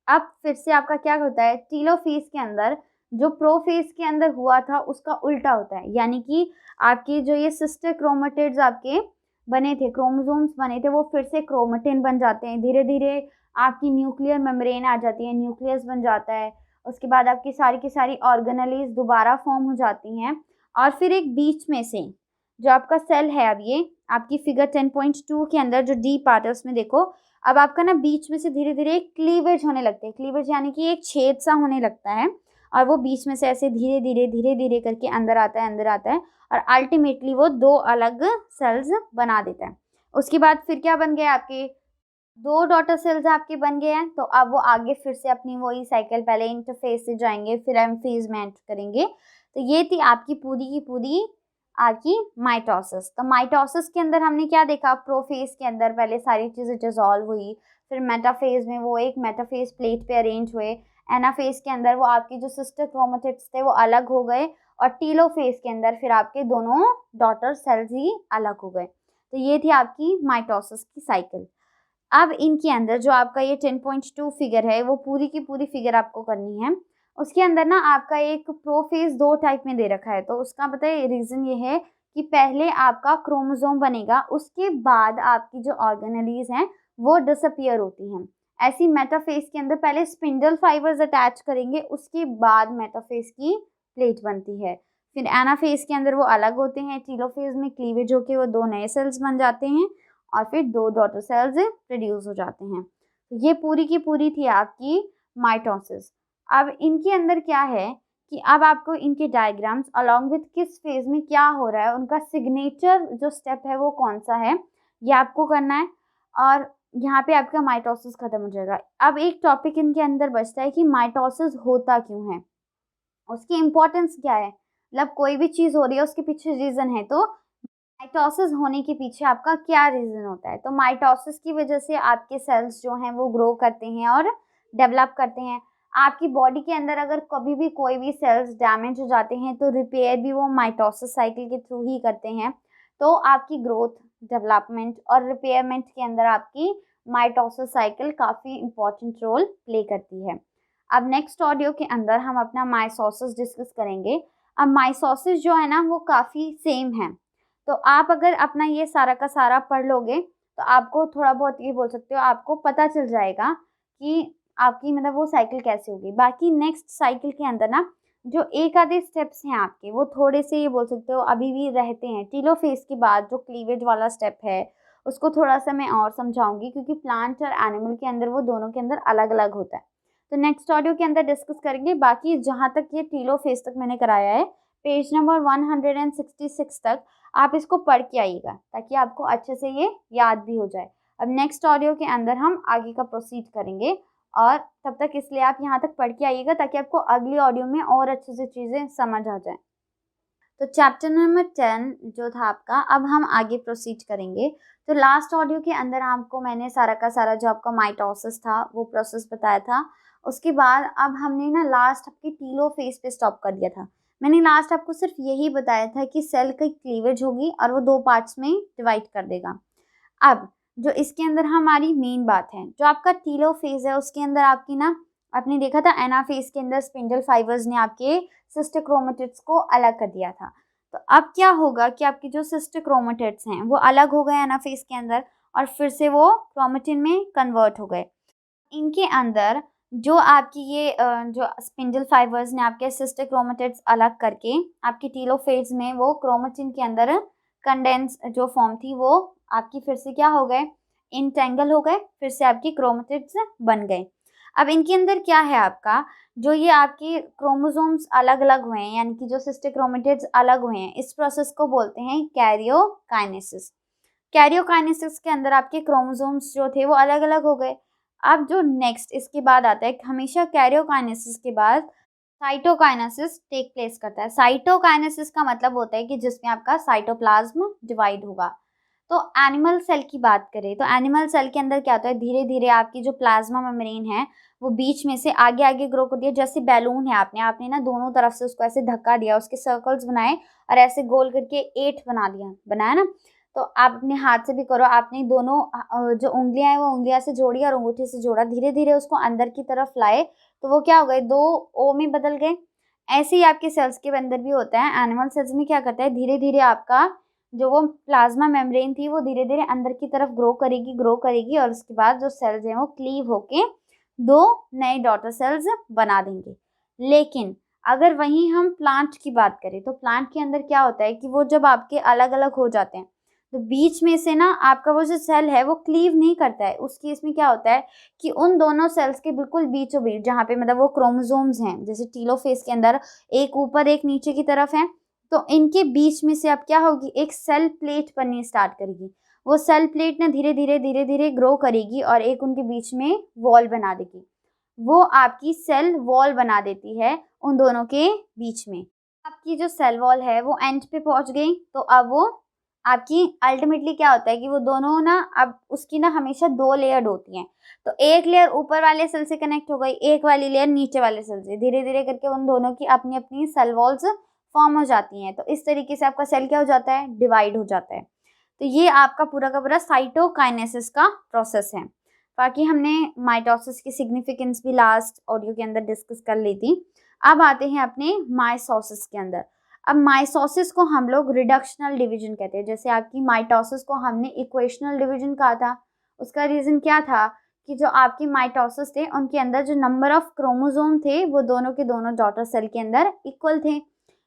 अब फिर से आपका क्या होता है, टीलोफेज के अंदर जो प्रोफेज के अंदर हुआ था उसका उल्टा होता है, यानी कि आपके जो ये सिस्टर क्रोमेटिड्स आपके बने थे, क्रोमोसोम्स बने थे, वो फिर से क्रोमेटिन बन जाते हैं, धीरे धीरे आपकी न्यूक्लियर मेम्ब्रेन आ जाती है, न्यूक्लियस बन जाता है। उसके बाद आपकी सारी की सारी ऑर्गेनेलीज दोबारा फॉर्म हो जाती हैं, और फिर एक बीच में से जो आपका सेल है, अब ये आपकी फिगर 10.2 के अंदर जो डी पार्ट है उसमें देखो, अब आपका ना बीच में से धीरे-धीरे एक क्लीवेज होने लगते हैं। क्लीवेज यानी कि एक छेद सा होने लगता है और वो बीच में से ऐसे धीरे-धीरे, धीरे-धीरे करके अंदर आता है और अल्टीमेटली वो 2 अलग सेल्स बना देता है। उसके बाद फिर क्या बन गए आपके 2 डॉटर सेल्स आपके बन गए हैं, तो अब वो आगे फिर से अपनी वही साइकिल पहले इंटरफ़ेज़ से जाएँगे, फिर एम-फ़ेज़ में एंटर करेंगे। तो ये थी आपकी पूरी की पूरी आपकी माइटोसिस। तो माइटोसिस के अंदर हमने क्या देखा, प्रोफ़ेज़ के अंदर पहले सारी चीज़ें डिसॉल्व हुई, फिर मेटाफ़ेज़ में वो एक मेटाफ़ेज़ प्लेट पे अरेंज हुए, एनाफ़ेज़ के अंदर वो आपके जो सिस्टर क्रोमैटिड्स थे वो अलग हो गए और टेलोफ़ेज़ के अंदर फिर आपके दोनों डॉटर सेल्स ही अलग हो गए। तो ये थी आपकी माइटोसिस की साइकिल। अब इनके अंदर जो आपका ये 10.2 फिगर है, वो पूरी की पूरी फिगर आपको करनी है। उसके अंदर ना आपका एक प्रोफ़ेज़ 2 टाइप में दे रखा है, तो उसका पता है रीज़न ये है कि पहले आपका क्रोमोसोम बनेगा, उसके बाद आपकी जो ऑर्गेनेलीज़ हैं, वो डिसअपीयर होती हैं। ऐसे ही मेटाफ़ेज़ के अंदर पहले स्पिंडल फाइबर्स अटैच करेंगे, उसके बाद मेटाफ़ेज़ की प्लेट बनती है। फिर एनाफ़ेज़ के अंदर वो अलग होते हैं, टेलोफ़ेज़ में क्लीवेज होके वो 2 नए सेल्स बन जाते हैं और फिर 2 डॉटर सेल्स प्रोड्यूस हो जाते हैं। तो ये पूरी की पूरी थी आपकी माइटोसिस। अब इनके अंदर क्या है कि अब आपको इनके डायग्राम्स अलोंग विथ किस फेज़ में क्या हो रहा है, उनका सिग्नेचर जो स्टेप है वो कौन-सा है, ये आपको करना है और यहाँ पे आपका माइटोसिस खत्म हो जाएगा। अब एक टॉपिक इनके अंदर बचता है कि माइटोसिस होता क्यों है? उसकी इम्पोर्टेंस क्या है? मतलब कोई भी चीज़ हो रही है उसके पीछे रीज़न है, तो माइटोसिस होने के पीछे आपका क्या रीज़न होता है? तो माइटोसिस की वज़ह से आपके सेल्स जो हैं वो ग्रो करते हैं और डेवलप करते हैं। आपकी बॉडी के अंदर अगर कभी भी कोई भी सेल्स डैमेज हो जाते हैं तो रिपेयर भी वो माइटोसिस साइकिल के थ्रू ही करते हैं। तो आपकी ग्रोथ, डेवलपमेंट और रिपेयरमेंट के अंदर आपकी माइटोसिस साइकिल काफ़ी इम्पोर्टेंट रोल प्ले करती है। अब नेक्स्ट ऑडियो के अंदर हम अपना माइटोसिस डिस्कस करेंगे। अब माइटोसिस जो है ना वो काफ़ी सेम है। तो आप अगर अपना ये सारा का सारा पढ़ लोगे, तो आपको थोड़ा बहुत ये बोल सकते हो आपको पता चल जाएगा कि आपकी मतलब वो साइकिल कैसे होगी। बाकी नेक्स्ट साइकिल के अंदर ना जो एक आधे स्टेप्स हैं आपके, वो थोड़े से ये बोल सकते हो अभी भी रहते हैं। टेलोफ़ेज़ के बाद जो क्लीवेज वाला स्टेप है, उसको थोड़ा-सा मैं और समझाऊँगी क्योंकि प्लांट और एनिमल के अंदर वो दोनों के अंदर अलग-अलग होता है। तो नेक्स्ट ऑडियो के अंदर डिस्कस करेंगे। बाकी जहाँ तक ये टेलोफ़ेज़ तक मैंने कराया है, पेज नंबर 166 तक आप इसको पढ़ के आइएगा ताकि आपको अच्छे से ये याद भी हो जाए। अब नेक्स्ट ऑडियो के अंदर हम आगे का प्रोसीड करेंगे और तब तक इसलिए आप यहाँ तक पढ़ के आइएगा ताकि आपको अगली ऑडियो में और अच्छे से चीज़ें समझ आ जाएँ। तो चैप्टर नंबर 10 जो था आपका, अब हम आगे प्रोसीड करेंगे। तो लास्ट ऑडियो के अंदर आपको मैंने सारा का सारा जो आपका माइटोसिस था वो प्रोसेस बताया था। उसके बाद अब हमने ना लास्ट आपकी टेलोफ़ेज़ पे स्टॉप कर दिया था। मैंने लास्ट आपको सिर्फ यही बताया था कि सेल की क्लीवेज होगी और वो 2 पार्ट्स में डिवाइड कर देगा। अब जो इसके अंदर हमारी मेन बात है, जो आपका टेलोफ़ेज़ है उसके अंदर आपकी ना आपने देखा था एनाफ़ेज़ के अंदर स्पिंडल फाइबर्स ने आपके सिस्टर क्रोमैटिड्स को अलग कर दिया था। तो अब क्या होगा कि आपके जो सिस्टर क्रोमैटिड्स हैं वो अलग हो गए एनाफ़ेज़ के अंदर और फिर से वो क्रोमैटिन में कन्वर्ट हो गए। इनके अंदर जो आपकी ये जो स्पिंडल फाइबर्स ने आपके सिस्टर क्रोमैटिड्स अलग करके आपकी टेलोफ़ेज़ में वो क्रोमैटिन के अंदर कंडेंस जो फॉर्म थी वो आपकी फिर से क्या हो गए, एंटेंगल हो गए, फिर से आपकी क्रोमैटिड्स बन गए। अब इनके अंदर क्या है आपका, जो ये आपके क्रोमोसोम्स अलग-अलग हुए हैं यानी कि जो सिस्टर क्रोमैटिड्स अलग हुए हैं, इस प्रोसेस को बोलते हैं कैरियोकाइनेसिस। कैरियोकाइनेसिस के अंदर आपके क्रोमोसोम्स जो थे वो अलग-अलग हो गए। अब जो नेक्स्ट इसके बाद आता है, हमेशा कैरियोकाइनेसिस के बाद साइटोकाइनेसिस टेक प्लेस करता है। साइटोकाइनेसिस का मतलब होता है कि जिसमें आपका साइटोप्लाज्म डिवाइड होगा। तो एनिमल सेल की बात करें तो एनिमल सेल के अंदर क्या होता है, धीरे-धीरे आपकी जो प्लाज्मा मेम्ब्रेन है, वो बीच में से आगे-आगे ग्रो करती है। जैसे बैलून है आपने ना दोनों तरफ से उसको ऐसे धक्का दिया, उसके सर्कल्स बनाए और ऐसे गोल करके 8 बनाया ना? तो आप अपने हाथ से भी करो, आपने दोनों जो उँगलियाँ हैं वो उँगलियाँ से जोड़ी और अंगूठे से जोड़ा, धीरे-धीरे उसको अंदर की तरफ लाए, तो वो क्या हो गए 2 ओ में बदल गए। ऐसे ही आपके सेल्स के अंदर भी होता है। एनिमल सेल्स में क्या करता है, धीरे-धीरे आपका जो वो प्लाज्मा मेम्ब्रेन थी वो धीरे-धीरे अंदर की तरफ ग्रो करेगी और उसके बाद जो सेल्स हैं वो क्लीव होके 2 नए डॉटर सेल्स बना देंगे। लेकिन अगर वहीं हम प्लांट की बात करें तो प्लांट के अंदर क्या होता है कि वो जब आपके अलग-अलग हो जाते हैं, तो बीच में से ना आपका वो जो सेल है वो क्लीव नहीं करता है। उस केस में क्या होता है कि उन दोनों सेल्स के बिल्कुल बीचों बीच जहाँ पे मतलब वो क्रोमोसोम्स हैं, जैसे टेलोफेज के अंदर एक ऊपर एक नीचे की तरफ है, तो इनके बीच में से अब क्या होगी, एक सेल प्लेट बननी स्टार्ट करेगी। वो सेल प्लेट ना धीरे धीरे ग्रो करेगी और एक उनके बीच में वॉल बना देगी। वो आपकी सेल वॉल बना देती है उन दोनों के बीच में। आपकी जो सेल वॉल है वो एंड पे पहुंच गई, तो अब वो आपकी अल्टीमेटली क्या होता है कि वो दोनों ना अब उसकी ना हमेशा 2 लेयर्ड होती हैं। तो एक लेयर ऊपर वाले सेल से कनेक्ट हो गई, एक वाली लेयर नीचे वाले सेल से। धीरे धीरे करके उन दोनों की अपनी अपनी सेल वॉल्स फॉर्म हो जाती हैं। तो इस तरीके से आपका सेल क्या हो जाता है, डिवाइड हो जाता है। तो ये आपका पूरा का पूरा साइटोकाइनेसिस का प्रोसेस है। बाकी हमने माइटोसिस की सिग्निफिकेंस भी लास्ट ऑडियो के अंदर डिस्कस कर ली थी। अब आते हैं अपने माइटोसिस के अंदर। अब माइटोसिस को हम लोग रिडक्शनल डिवीजन कहते हैं। जैसे आपकी माइटोसिस को हमने इक्वेशनल डिवीजन कहा था, उसका रीज़न क्या था कि जो आपकी माइटोसिस थे उनके अंदर जो नंबर ऑफ क्रोमोसोम थे वो दोनों के दोनों डॉटर सेल के अंदर इक्वल थे।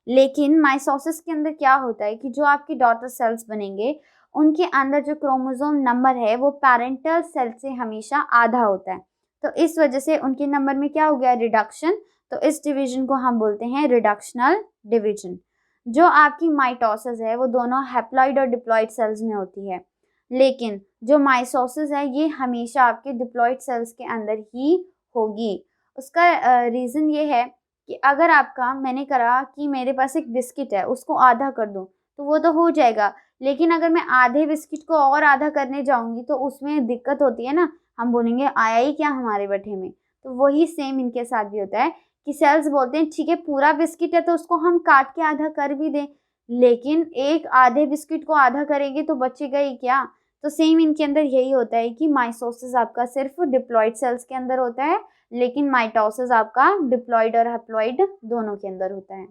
लेकिन माइटोसिस के अंदर क्या होता है कि जो आपकी डॉटर सेल्स बनेंगे उनके अंदर जो क्रोमोसोम नंबर है वो पैरेंटल सेल से हमेशा आधा होता है। तो इस वजह से उनके नंबर में क्या हो गया, रिडक्शन। तो इस डिवीजन को हम बोलते हैं रिडक्शनल डिवीजन। जो आपकी माइटोसिस है वो दोनों हैप्लॉइड और डिप्लॉइड सेल्स में होती है, लेकिन जो माइटोसिस है ये हमेशा आपके डिप्लॉइड सेल्स के अंदर ही होगी। उसका रीज़न ये है कि अगर आपका मैंने कहा कि मेरे पास एक बिस्किट है उसको आधा कर दूं तो वो तो हो जाएगा, लेकिन अगर मैं आधे बिस्किट को और आधा करने जाऊंगी तो उसमें दिक्कत होती है ना, हम बोलेंगे आया ही क्या हमारे बठे में। तो वही सेम इनके साथ भी होता है कि सेल्स बोलते हैं ठीक है पूरा बिस्किट है तो उसको हम काट के आधा कर भी दें, लेकिन एक आधे बिस्किट को आधा करेंगे तो बचेगा ही क्या। तो सेम इनके अंदर यही होता है कि माइटोसिस आपका सिर्फ डिप्लॉइड सेल्स के अंदर होता है, लेकिन माइटोसिस आपका डिप्लॉइड और हैप्लॉइड दोनों के अंदर होता है।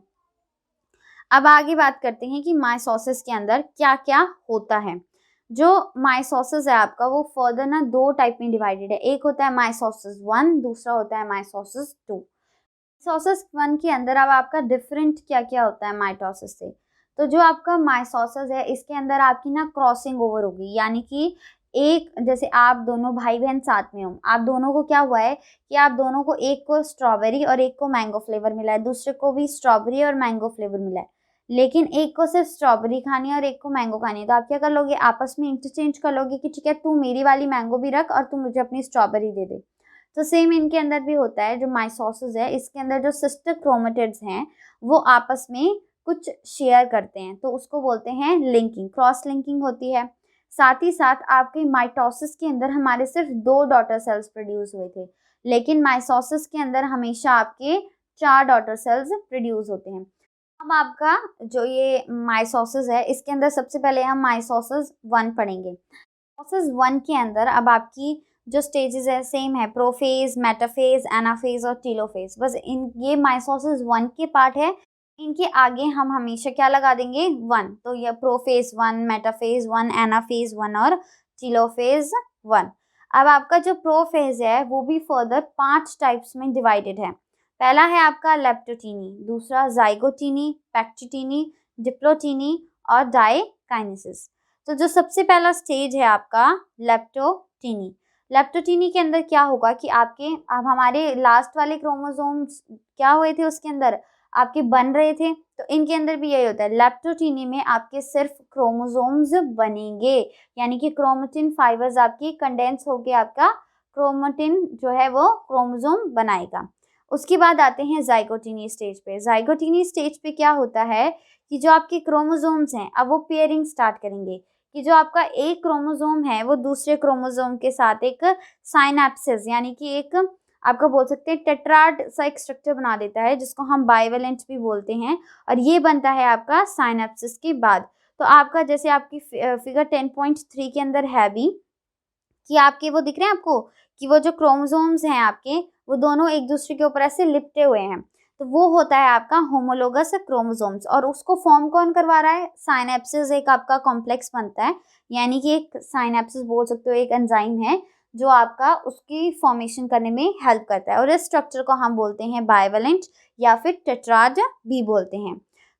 अब आगे बात करते हैं कि माइटोसिस के अंदर क्या क्या होता है। जो माइटोसिस है आपका वो फर्दर ना 2 टाइप में डिवाइडेड है। एक होता है माइटोसिस 1, दूसरा होता है माइटोसिस 2। माइटोसिस 1 के अंदर अब आपका डिफरेंट क्या क्या होता है माइटोसिस से। तो जो आपका माइटोसिस है इसके अंदर आपकी ना क्रॉसिंग ओवर होगी, यानी कि एक जैसे आप दोनों भाई बहन साथ में हो, आप दोनों को क्या हुआ है कि आप दोनों को एक को स्ट्रॉबेरी और एक को मैंगो फ्लेवर मिला है, दूसरे को भी स्ट्रॉबेरी और मैंगो फ्लेवर मिला है, लेकिन एक को सिर्फ स्ट्रॉबेरी खानी है और एक को मैंगो खानी है। तो आप क्या कर लोगे, आपस में इंटरचेंज कर लोगे कि ठीक है तू मेरी वाली मैंगो भी रख और तू मुझे अपनी स्ट्रॉबेरी दे दे। तो सेम इनके अंदर भी होता है। जो माइटोसिस है इसके अंदर जो सिस्टर क्रोमेटिड्स हैं वो आपस में कुछ शेयर करते हैं, तो उसको बोलते हैं लिंकिंग, क्रॉस लिंकिंग होती है। साथ ही साथ आपके माइटोसिस के अंदर हमारे सिर्फ 2 डॉटर सेल्स प्रोड्यूस हुए थे, लेकिन माइटोसिस के अंदर हमेशा आपके 4 डॉटर सेल्स प्रोड्यूस होते हैं। अब आपका जो ये माइटोसिस है इसके अंदर सबसे पहले हम माइटोसिस 1 पढ़ेंगे। माइटोसिस 1 के अंदर अब आपकी जो स्टेजेस है सेम है, प्रोफेज, मेटाफेज, एनाफेज और टेलोफेज। बस इन ये माइटोसिस 1 के पार्ट है। इनके आगे हम हमेशा क्या लगा देंगे, 1। तो ये प्रोफेज 1, मेटाफेज 1, एनाफेज 1 और टेलोफेज 1। अब आपका जो प्रोफेज है वो भी फर्दर 5 टाइप्स में डिवाइडेड है। पहला है आपका लेप्टोटीनी, दूसरा जाइगोटीनी, पैक्टिटीनी, डिप्लोटीनी और डाइकाइनेसिस। तो जो सबसे पहला स्टेज है आपका लेप्टोटीनी। लेप्टोटीनी के अंदर क्या होगा कि आपके अब हमारे लास्ट वाले क्रोमोसोम्स क्या हुए थे उसके अंदर आपके बन रहे थे, तो इनके अंदर भी यही होता है। लेप्टोटीनी में आपके सिर्फ क्रोमोसोम्स बनेंगे, यानी कि क्रोमेटिन फाइबर्स आपकी कंडेंस होके आपका क्रोमेटिन जो है वो क्रोमोसोम बनाएगा। उसके बाद आते हैं जाइगोटीनी स्टेज पे। जाइगोटीनी स्टेज पे क्या होता है कि जो आपके क्रोमोसोम्स हैं अब वो पेयरिंग स्टार्ट करेंगे, कि जो आपका एक क्रोमोसोम है वो दूसरे क्रोमोसोम के साथ एक साइनेप्सिस यानी कि एक आपका बोल सकते हैं टेट्राड सा एक स्ट्रक्चर बना देता है, जिसको हम बाइवेलेंट भी बोलते हैं, और ये बनता है आपका साइनेप्सिस के बाद। तो आपका जैसे आपकी फिगर 10.3 के अंदर है भी कि आपके वो दिख रहे हैं आपको कि वो जो क्रोमोसोम्स हैं आपके वो दोनों एक दूसरे के ऊपर ऐसे लिपटे हुए हैं, तो वो होता है आपका होमोलोगस क्रोमोसोम्स। और उसको फॉर्म कौन करवा रहा है, साइनेप्सिस एक आपका कॉम्प्लेक्स बनता है, यानी कि एक साइनेप्सिस बोल सकते हो, एक एंजाइम है जो आपका उसकी फॉर्मेशन करने में हेल्प करता है, और इस स्ट्रक्चर को हम बोलते हैं बाइवेलेंट या फिर टेट्राड भी बोलते हैं।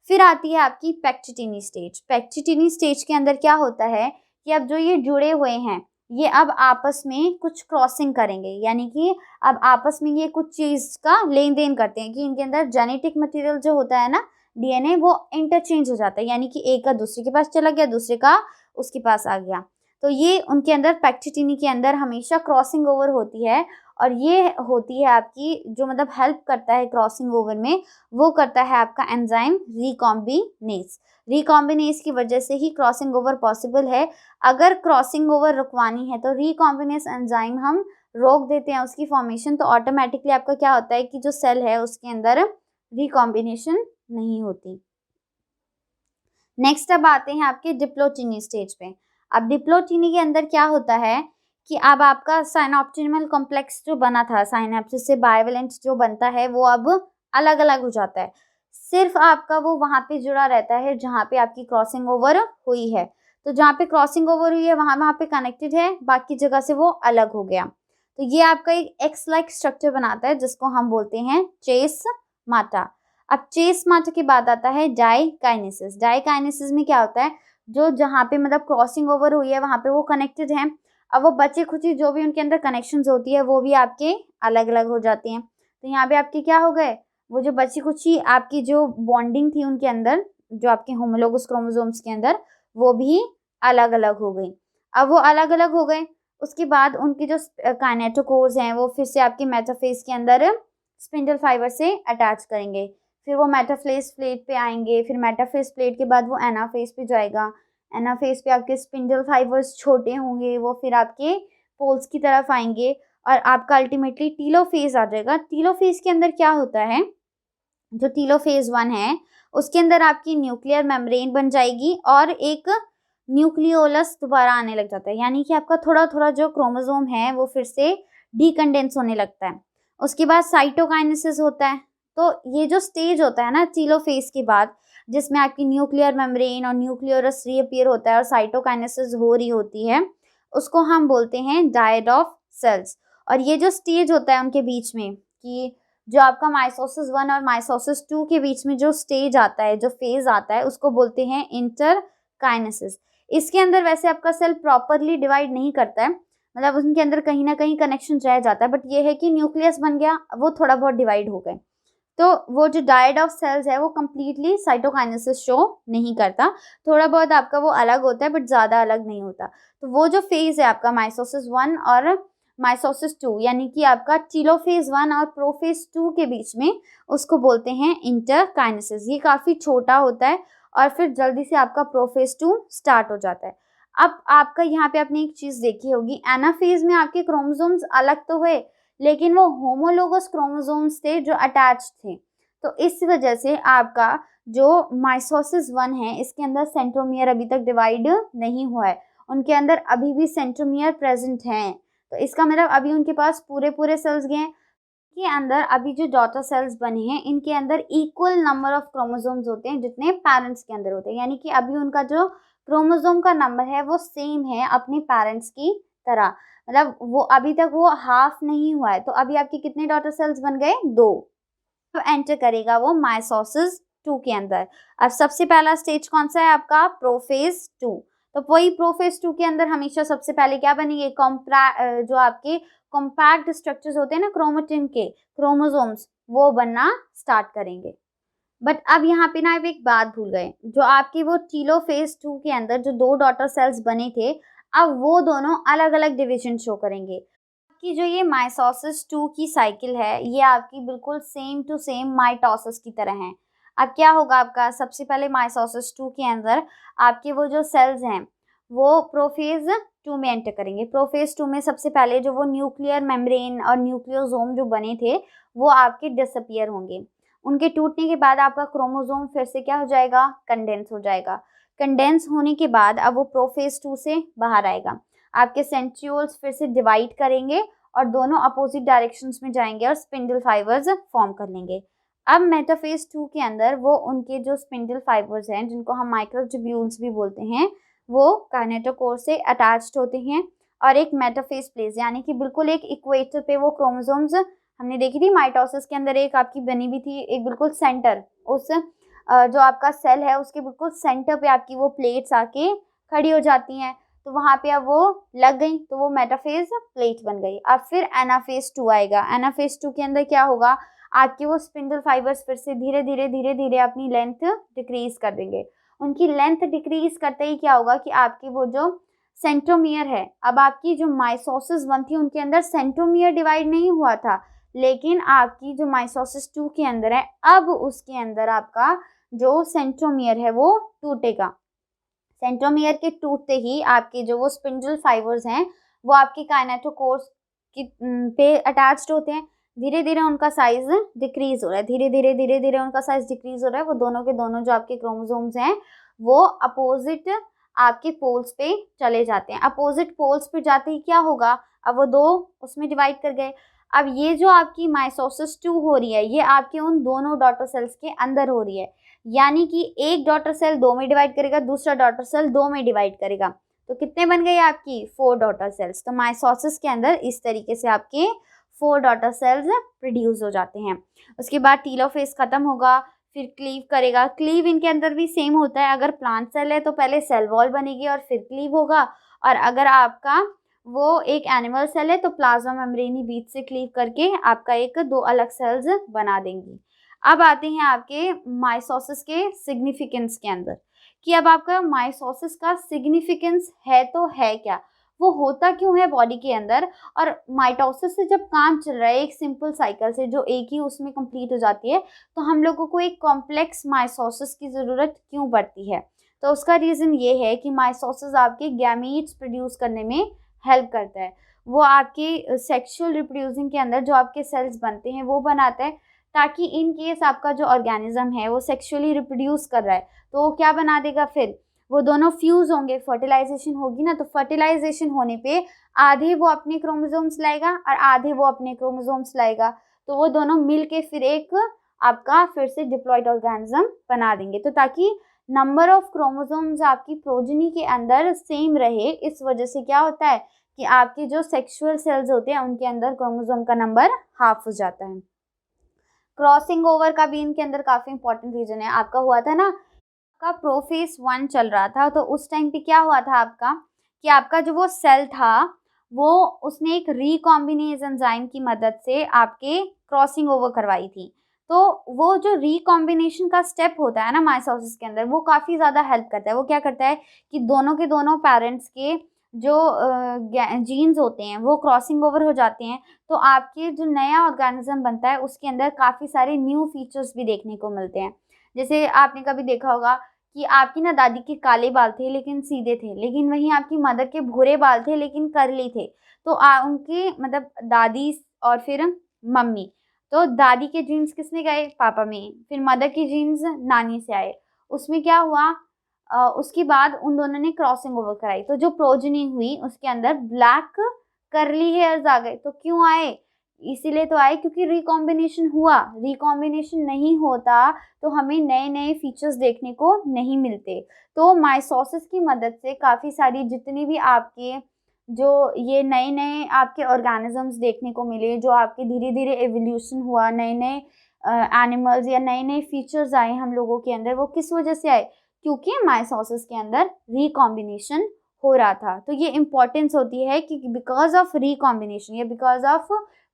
फिर आती है आपकी पैक्टिटिनी स्टेज। पैक्टिटिनी स्टेज के अंदर क्या होता है कि अब जो ये जुड़े हुए हैं ये अब आपस में कुछ क्रॉसिंग करेंगे, यानी कि अब आपस में ये कुछ चीज़ का लेन देन करते हैं कि इनके अंदर जेनेटिक मटेरियल जो होता है ना, डीएनए, वो इंटरचेंज हो जाता है, यानी कि एक का दूसरे के पास चला गया, दूसरे का उसके पास आ गया। तो ये उनके अंदर पैक्टिटिनी के अंदर हमेशा क्रॉसिंग ओवर होती है, और ये होती है आपकी जो मतलब हेल्प करता है क्रॉसिंग ओवर में, वो करता है आपका एंजाइम रिकॉम्बिनेज। रिकॉम्बिनेज की वजह से ही क्रॉसिंग ओवर पॉसिबल है। अगर क्रॉसिंग ओवर रुकवानी है तो रिकॉम्बिनेज एंजाइम हम रोक देते हैं उसकी फॉर्मेशन, तो ऑटोमेटिकली आपका क्या होता है कि जो सेल है उसके अंदर रिकॉम्बिनेशन नहीं होती। नेक्स्ट अब आते हैं आपके डिप्लोटिनी स्टेज पे। अब डिप्लोटिनी के अंदर क्या होता है कि अब आपका साइनॉप्टिमल कॉम्प्लेक्स जो बना था साइनेप्सिस से बाइवेलेंट जो बनता है वो अब अलग अलग हो जाता है। सिर्फ आपका वो वहाँ पे जुड़ा रहता है जहाँ पे आपकी क्रॉसिंग ओवर हुई है। तो जहाँ पे क्रॉसिंग ओवर हुई है वहाँ वहाँ पे कनेक्टेड है, बाकी जगह से वो अलग हो गया। तो ये आपका एक एक्स लाइक स्ट्रक्चर बनाता है जिसको हम बोलते हैं चेस माटा। अब चेस माटा के बाद आता है डाइकाइनेसिस। डाइकाइनेसिस में क्या होता है, जो जहाँ पे मतलब क्रॉसिंग ओवर हुई है वहाँ पे वो कनेक्टेड है, अब वो बची खुची जो भी उनके अंदर कनेक्शंस होती है वो भी आपके अलग अलग हो जाती हैं। तो यहाँ पे आपके क्या हो गए, वो जो बची खुची आपकी जो बॉन्डिंग थी उनके अंदर, जो आपके होमोलोगस क्रोमोसोम्स के अंदर, वो भी अलग अलग हो गई। अब वो अलग अलग हो गए, उसके बाद उनकी जो काइनेटोकोर्स हैं वो फिर से आपके मेटाफेज के अंदर स्पिंडल फाइबर से अटैच करेंगे, फिर वो मेटाफेज प्लेट पे आएंगे, फिर मेटाफेज प्लेट के बाद वो एनाफेज पे जाएगा। एनाफेज पे आपके स्पिंडल फाइबर्स छोटे होंगे, वो फिर आपके पोल्स की तरफ आएंगे और आपका अल्टीमेटली टीलोफेज आ जाएगा। टीलोफेज के अंदर क्या होता है, जो टीलोफेज 1 है उसके अंदर आपकी न्यूक्लियर मेम्ब्रेन बन जाएगी और एक न्यूक्लियोलस दोबारा आने लग जाता है, यानी कि आपका थोड़ा थोड़ा जो क्रोमोसोम है वो फिर से डीकंडेंस होने लगता है। उसके बाद साइटोकाइनेसिस होता है। तो ये जो स्टेज होता है ना टीलोफेज के बाद, जिसमें आपकी न्यूक्लियर मेम्ब्रेन और न्यूक्लियोलस रीअपीयर होता है और साइटोकाइनेसिस हो रही होती है, उसको हम बोलते हैं डायड ऑफ सेल्स। और ये जो स्टेज होता है उनके बीच में, कि जो आपका माइटोसिस 1 और माइटोसिस 2 के बीच में जो स्टेज आता है, जो फेज आता है, उसको बोलते हैं इंटरकाइनेसिस। इसके अंदर वैसे आपका सेल प्रॉपरली डिवाइड नहीं करता है, मतलब उनके अंदर कहीं ना कहीं कनेक्शन रह जाता है, बट ये है कि न्यूक्लियस बन गया, वो थोड़ा बहुत डिवाइड हो गए। तो वो जो डायड ऑफ सेल्स है वो कम्प्लीटली साइटोकाइनेसिस शो नहीं करता, थोड़ा बहुत आपका वो अलग होता है बट ज़्यादा अलग नहीं होता। तो वो जो फेज है आपका माइटोसिस 1 और माइटोसिस 2, यानी कि आपका टीलोफेज 1 और प्रोफेज 2 के बीच में, उसको बोलते हैं इंटरकाइनेसिस। ये काफ़ी छोटा होता है और फिर जल्दी से आपका प्रोफेज 2 स्टार्ट हो जाता है। अब आपका यहाँ पे आपने एक चीज़ देखी होगी, एनाफेज में आपके क्रोमोसोम्स अलग तो हुए लेकिन वो होमोलोगस क्रोमोसोम्स थे जो अटैच थे। तो इस वजह से आपका जो माइटोसिस 1 है इसके अंदर सेंट्रोमियर अभी तक डिवाइड नहीं हुआ है, उनके अंदर अभी भी सेंट्रोमियर प्रेजेंट हैं। तो इसका मतलब अभी उनके पास पूरे पूरे सेल्स गए हैं। के अंदर अभी जो डॉटर सेल्स बने हैं इनके अंदर इक्वल नंबर ऑफ क्रोमोसोम्स होते हैं जितने पेरेंट्स के अंदर होते हैं, यानी कि अभी उनका जो क्रोमोसोम का नंबर है वो सेम है अपने पेरेंट्स की तरह, मतलब वो अभी तक वो हाफ नहीं हुआ है। तो अभी आपके कितने डॉटर सेल्स बन गए, 2। अब एंटर करेगा वो माइटोसिस 2 के अंदर। अब सबसे पहला स्टेज कौन सा है आपका, प्रोफेज 2। तो वही प्रोफेज 2 के अंदर हमेशा सबसे पहले क्या बनेंगे, जो आपके कॉम्पैक्ट स्ट्रक्चर्स होते हैं ना क्रोमेटिन के, क्रोमोसोम्स, वो बनना स्टार्ट करेंगे। बट अब यहाँ पे ना आप एक बात भूल गए, जो आपकी वो टीलोफेज 2 के अंदर जो 2 डॉटर सेल्स बने थे, अब वो दोनों अलग अलग डिविजन शो करेंगे। कि जो ये माइटोसिस 2 की साइकिल है ये आपकी बिल्कुल सेम टू सेम माइटोसिस की तरह है। अब क्या होगा आपका, सबसे पहले माइटोसिस 2 के अंदर आपके वो जो सेल्स हैं वो प्रोफेज 2 में एंटर करेंगे। प्रोफेज 2 में सबसे पहले जो वो न्यूक्लियर मेम्ब्रेन और न्यूक्लियोसोम जो बने थे वो आपके डिसअपियर होंगे। उनके टूटने के बाद आपका क्रोमोसोम फिर से क्या हो जाएगा, कंडेंस हो जाएगा। कंडेंस होने के बाद अब वो प्रोफेज 2 से बाहर आएगा, आपके सेंट्रियोल्स फिर से डिवाइड करेंगे और दोनों अपोजिट डायरेक्शंस में जाएंगे और स्पिंडल फाइबर्स फॉर्म कर लेंगे। अब मेटाफेज 2 के अंदर वो उनके जो स्पिंडल फाइबर्स हैं जिनको हम माइक्रोट्यूब्यूल्स भी बोलते हैं, वो काइनेटोकोर से अटैच्ड होते हैं और एक मेटाफेज प्लेस, यानी कि बिल्कुल एक इक्वेटर पे वो क्रोमोसोम्स हमने देखी थी माइटोसिस के अंदर, एक आपकी बनी भी थी एक बिल्कुल सेंटर, उस जो आपका सेल है उसके बिल्कुल सेंटर पे आपकी वो प्लेट्स आके खड़ी हो जाती हैं। तो वहाँ पे अब वो लग गई तो वो मेटाफेज प्लेट बन गई। अब फिर एनाफेज 2 आएगा। एनाफेज 2 के अंदर क्या होगा, आपके वो स्पिंडल फाइबर्स फिर से धीरे-धीरे अपनी लेंथ डिक्रीज़ कर देंगे। उनकी लेंथ डिक्रीज़ करते ही क्या होगा कि आपकी वो जो सेंट्रोमियर है, अब आपकी जो माइटोसिस 1 थी उनके अंदर सेंट्रोमियर डिवाइड नहीं हुआ था, लेकिन आपकी जो माइटोसिस 2 के अंदर है, अब उसके अंदर आपका जो सेंट्रोमियर है वो टूटेगा। सेंट्रोमियर के टूटते ही आपके जो वो स्पिंडल फाइबर्स हैं, वो आपके काइनेटोकोर्स की पे अटैच्ड होते हैं। धीरे-धीरे उनका साइज़ डिक्रीज़ हो रहा है, धीरे-धीरे उनका साइज़ डिक्रीज़ हो रहा है। वो दोनों के दोनों जो आपके क्रोमोसोम्स हैं, वो अपोज़िट आपके पोल्स पे चले जाते हैं। अपोज़िट पोल्स पे जाते ही क्या होगा, अब वो 2 उसमें डिवाइड कर गए। अब ये जो आपकी माइटोसिस 2 हो रही है, ये आपके उन दोनों डॉटर सेल्स के अंदर हो रही है। यानी कि एक डॉटर सेल 2 में डिवाइड करेगा, दूसरा डॉटर सेल 2 में डिवाइड करेगा। तो कितने बन गए आपकी 4 डॉटर सेल्स। तो माइटोसिस के अंदर इस तरीके से आपके 4 डॉटर सेल्स प्रोड्यूस हो जाते हैं। उसके बाद टेलोफेज खत्म होगा, फिर क्लीव करेगा। क्लीव इनके अंदर भी सेम होता है। अगर प्लांट सेल है तो पहले सेल वॉल बनेगी और फिर क्लीव होगा, और अगर आपका वो एक एनिमल सेल है तो प्लाज्मा मेम्ब्रेन ही बीच से क्लीव करके आपका एक 2 अलग सेल्स बना देंगी। अब आते हैं आपके माइटोसिस के सिग्निफिकेंस के अंदर, कि अब आपका माइटोसिस का सिग्निफिकेंस है तो है क्या, वो होता क्यों है बॉडी के अंदर, और माइटोसिस से जब काम चल रहा है एक सिंपल साइकिल से जो एक ही उसमें कंप्लीट हो जाती है, तो हम लोगों को एक कॉम्प्लेक्स माइटोसिस की ज़रूरत क्यों पड़ती है। तो उसका रीज़न ये है कि माइटोसिस आपके गैमीट्स प्रोड्यूस करने में हेल्प करता है। वो आपके सेक्सुअल रिप्रोड्यूसिंग के अंदर जो आपके सेल्स बनते हैं वो बनाता है, ताकि इन केस आपका जो ऑर्गेनिज्म है वो सेक्सुअली रिप्रोड्यूस कर रहा है तो वो क्या बना देगा, फिर वो दोनों फ्यूज होंगे, फर्टिलाइजेशन होगी ना, तो फर्टिलाइजेशन होने पे आधे वो अपने क्रोमोसोम्स लाएगा और आधे वो अपने क्रोमोसोम्स लाएगा। तो वो दोनों मिल के फिर एक आपका फिर से डिप्लॉयड ऑर्गेनिज्म बना देंगे। तो ताकि नंबर ऑफ क्रोमोसोम्स आपकी प्रोजेनी के अंदर सेम रहे, इस वजह से क्या होता है कि आपके जो सेक्सुअल सेल्स होते हैं उनके अंदर क्रोमोसोम का नंबर हाफ हो जाता है। क्रॉसिंग ओवर का भी इनके अंदर काफ़ी इंपॉर्टेंट रीजन है। आपका हुआ था ना, आपका प्रोफेज 1 चल रहा था, तो उस टाइम पे क्या हुआ था आपका कि आपका जो वो सेल था वो उसने एक रिकॉम्बिनेज एंजाइम की मदद से आपके क्रॉसिंग ओवर करवाई थी। तो वो जो रिकॉम्बिनेशन का स्टेप होता है ना माइटोसिस के अंदर, वो काफ़ी ज़्यादा हेल्प करता है। वो क्या करता है कि दोनों के दोनों पेरेंट्स के जो जीन्स होते हैं वो क्रॉसिंग ओवर हो जाते हैं, तो आपके जो नया ऑर्गेनिज्म बनता है उसके अंदर काफ़ी सारे न्यू फीचर्स भी देखने को मिलते हैं। जैसे आपने कभी देखा होगा कि आपकी ना दादी के काले बाल थे लेकिन सीधे थे, लेकिन वहीं आपकी मदर के भूरे बाल थे लेकिन कर्ली थे। तो उनके मतलब दादी और फिर मम्मी, तो दादी के जीन्स किसने गए, पापा में, फिर मदर के जीन्स नानी से आए। उसमें क्या हुआ, उसके बाद उन दोनों ने क्रॉसिंग ओवर कराई, तो जो प्रोजेनी हुई उसके अंदर ब्लैक कर्ली हेयर्स आ गए। तो क्यों आए, इसीलिए तो आए क्योंकि रिकॉम्बिनेशन हुआ। रिकॉम्बिनेशन नहीं होता तो हमें नए नए फीचर्स देखने को नहीं मिलते। तो माइटोसिस की मदद से काफ़ी सारी जितनी भी आपके जो ये नए नए आपके ऑर्गेनिजम्स देखने को मिले, जो आपके धीरे धीरे एवोल्यूशन हुआ, नए नए एनिमल्स या नए नए फीचर्स आए हम लोगों के अंदर, वो किस वजह से आए, क्योंकि माइटोसिस के अंदर रिकॉम्बिनेशन हो रहा था। तो ये इम्पोर्टेंस होती है कि बिकॉज ऑफ रिकॉम्बिनेशन या because of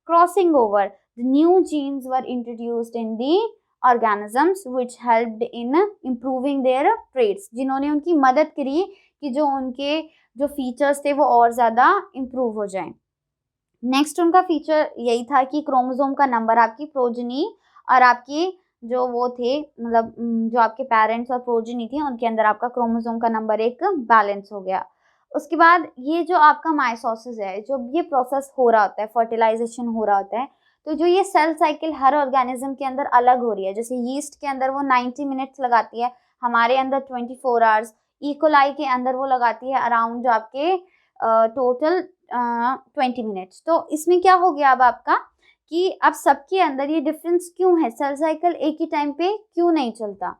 crossing over the new genes were introduced in the organisms which helped in improving their traits, जिन्होंने उनकी मदद करी कि जो उनके जो फीचर्स थे वो और ज़्यादा इम्प्रूव हो जाएं। नेक्स्ट उनका फीचर यही था कि क्रोमोसोम का नंबर आपकी प्रोजेनी और आपकी जो वो थे मतलब जो आपके पेरेंट्स और प्रोजेनी थी उनके अंदर आपका क्रोमोसोम का नंबर एक बैलेंस हो गया। उसके बाद ये जो आपका माइटोसिस है, जब ये प्रोसेस हो रहा होता है, फर्टिलाइजेशन हो रहा होता है, तो जो ये सेल साइकिल हर ऑर्गेनिज्म के अंदर अलग हो रही है। जैसे यीस्ट के अंदर वो 90 मिनट्स लगाती है, हमारे अंदर 24 आवर्स, इकोलाई के अंदर वो लगाती है अराउंड जो आपके टोटल 20 मिनट्स। तो इसमें क्या हो गया अब आपका कि अब सबके अंदर ये डिफरेंस क्यों है, सेल साइकिल एक ही टाइम पे क्यों नहीं चलता।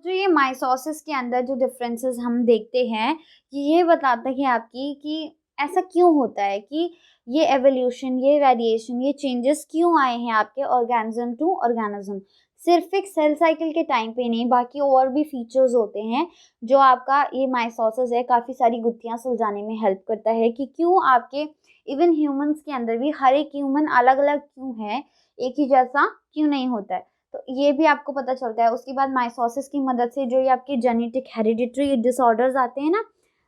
जो ये माइटोसिस के अंदर जो डिफरेंसेस हम देखते हैं, ये बताता है आपकी कि ऐसा क्यों होता है कि ये एवोल्यूशन, ये वेरिएशन, ये चेंजेस क्यों आए हैं आपके ऑर्गेनिज्म टू ऑर्गेनिज्म। सिर्फ एक सेल साइकिल के टाइम पे नहीं, बाकी और भी फीचर्स होते हैं जो आपका ये माइटोसिस है काफ़ी सारी गुत्थियाँ सुलझाने में हेल्प करता है कि क्यों आपके इवन ह्यूमंस के अंदर भी हर एक ह्यूमन अलग-अलग क्यों है, एक ही जैसा क्यों नहीं होता है। तो ये भी आपको पता चलता है। उसके बाद माइटोसिस की मदद से जो ये आपके जेनेटिक हेरिडिटरी डिसऑर्डर्स आते हैं ना,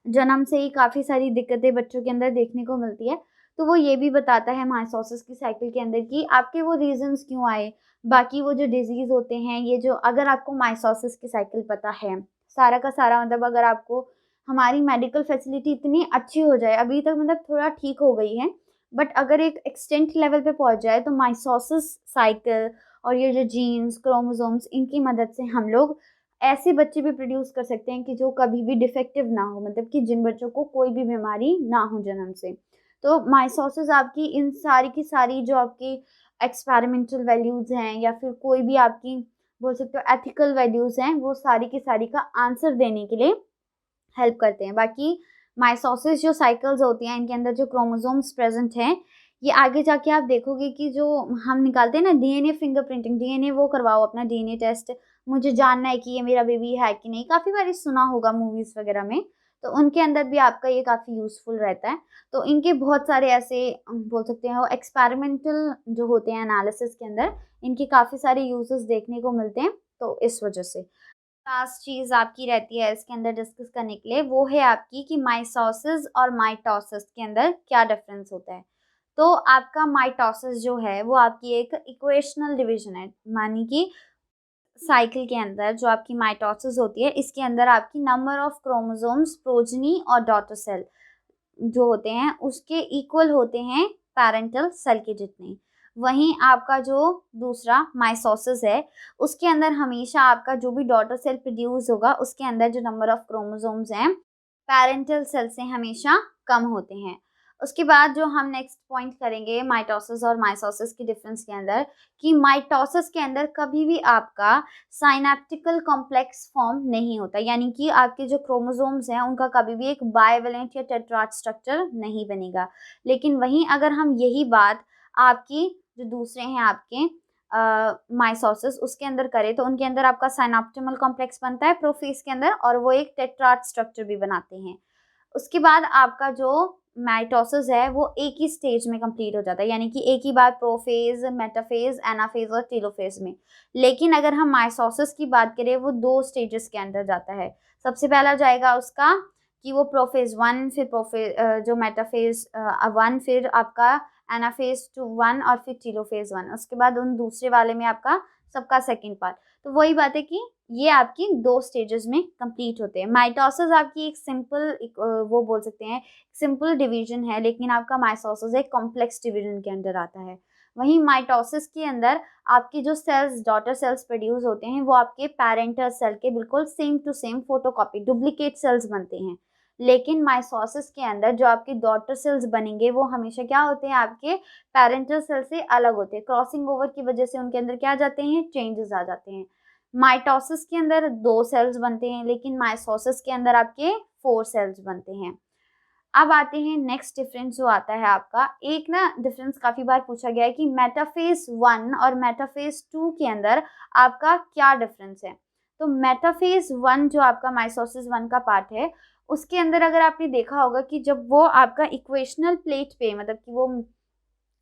जन्म से ही काफ़ी सारी दिक्कतें बच्चों के अंदर देखने को मिलती है, तो वो ये भी बताता है माइटोसिस की साइकिल के अंदर कि आपके वो रीज़न्स क्यों आए। बाकी वो जो डिज़ीज़ होते हैं, ये जो अगर आपको माइटोसिस की साइकिल पता है, सारा का सारा मतलब अगर आपको हमारी मेडिकल फैसिलिटी इतनी अच्छी हो जाए, अभी तक मतलब थोड़ा ठीक हो गई है, बट अगर एक एक्सटेंट लेवल पे पहुँच जाए तो माइटोसिस साइकिल और ये जो जीन्स, क्रोमोसोम्स इनकी मदद से हम लोग ऐसे बच्चे भी प्रोड्यूस कर सकते हैं कि जो कभी भी डिफेक्टिव ना हो, मतलब कि जिन बच्चों को कोई भी बीमारी ना हो जन्म से। तो माइटोसिस आपकी इन सारी की सारी जो आपकी एक्सपेरिमेंटल वैल्यूज़ हैं या फिर कोई भी आपकी बोल सकते हो एथिकल वैल्यूज़ हैं, वो सारी की सारी का आंसर देने के लिए हेल्प करते हैं। बाकी माइटोसिस जो साइकिल्स होती हैं, इनके अंदर जो क्रोमोसोम्स प्रेज़ेंट हैं, ये आगे जाके आप देखोगे कि जो हम निकालते हैं ना डीएनए फिंगरप्रिंटिंग, डीएनए वो करवाओ अपना डीएनए टेस्ट, मुझे जानना है कि ये मेरा बेबी है कि नहीं। काफ़ी बारी सुना होगा मूवीज़ वग़ैरह में, तो उनके अंदर भी आपका ये काफ़ी यूज़फुल रहता है। तो इनके बहुत सारे ऐसे बोल सकते हैं वो एक्सपेरिमेंटल जो होते हैं एनालिसिस के अंदर, इनके काफ़ी सारे यूज़ेज़ देखने को मिलते हैं, तो इस वज़ह से। लास्ट चीज़ आपकी रहती है इसके अंदर डिस्कस करने के लिए, वो है आपकी कि माइटोसिस और माइटोसिस के अंदर क्या डिफरेंस होता है। तो आपका माइटोसिस जो है वो आपकी एक इक्वेशनल डिवीजन है, मानी कि साइकिल के अंदर जो आपकी माइटोसिस होती है, इसके अंदर आपकी नंबर ऑफ क्रोमोसोम्स, प्रोजनी और डॉटर सेल जो होते हैं उसके इक्वल होते हैं पैरेंटल सेल के जितने। वहीं आपका जो दूसरा माइटोसिस है, उसके अंदर हमेशा आपका जो भी डॉटर सेल प्रोड्यूस होगा, उसके अंदर जो नंबर ऑफ क्रोमोसोम्स हैं, पैरेंटल सेल से हमेशा कम होते हैं। उसके बाद जो हम नेक्स्ट पॉइंट करेंगे माइटोसिस और माइटोसिस के डिफरेंस के अंदर, कि माइटोसिस के अंदर कभी भी आपका साइनेप्टिकल कॉम्प्लेक्स फॉर्म नहीं होता, यानी कि आपके जो क्रोमोसोम्स हैं उनका कभी भी एक बाइवेलेंट या टेट्राड स्ट्रक्चर नहीं बनेगा। लेकिन वहीं अगर हम यही बात आपकी जो दूसरे हैं आपके माइटोसिस उसके अंदर करें, तो उनके अंदर आपका साइनेप्टिमल कॉम्प्लेक्स बनता है प्रोफेज के अंदर और वो एक टेट्राड स्ट्रक्चर भी बनाते हैं। उसके बाद आपका जो माइटोसिस है वो एक ही स्टेज में कंप्लीट हो जाता है, यानी कि एक ही बार प्रोफेज, मेटाफेज, एनाफेज और टेलोफेज में। लेकिन अगर हम माइटोसिस की बात करें, वो 2 स्टेजेस के अंदर जाता है। सबसे पहला जाएगा उसका कि वो प्रोफेज 1, फिर जो मेटाफेज 1, फिर आपका एनाफेज 2 1 और फिर टेलोफेज 1। उसके बाद उन दूसरे वाले में आपका सबका सेकंड पार्ट। तो वही बात है कि ये आपकी 2 स्टेजेस में कंप्लीट होते हैं। माइटोसिस आपकी एक सिंपल वो बोल सकते हैं सिंपल डिवीजन है, लेकिन आपका माइटोसिस एक कॉम्प्लेक्स डिवीजन के अंदर आता है। वहीं माइटोसिस के अंदर आपकी जो सेल्स, डॉटर सेल्स प्रोड्यूस होते हैं, वो आपके पैरेंटल सेल के बिल्कुल same to same photocopy, duplicate cells बनते हैं। लेकिन माइटोसिस के अंदर जो आपके डॉटर सेल्स बनेंगे, वो हमेशा क्या होते हैं, आपके पैरेंटल सेल से अलग होते हैं। क्रॉसिंग ओवर की वजह से उनके अंदर क्या आ जाते हैं, चेंजेस आ जाते हैं। माइटोसिस के अंदर 2 सेल्स बनते हैं, लेकिन माइटोसिस के अंदर आपके 4 सेल्स बनते हैं। अब आते हैं नेक्स्ट डिफरेंस जो आता है आपका, एक ना डिफरेंस काफ़ी बार पूछा गया है कि मेटाफेज 1 और मेटाफेज 2 के अंदर आपका क्या डिफरेंस है। तो मेटाफेज 1 जो आपका माइटोसिस 1 का पार्ट है, उसके अंदर अगर आपने देखा होगा कि जब वो आपका इक्वेशनल प्लेट पे, मतलब कि वो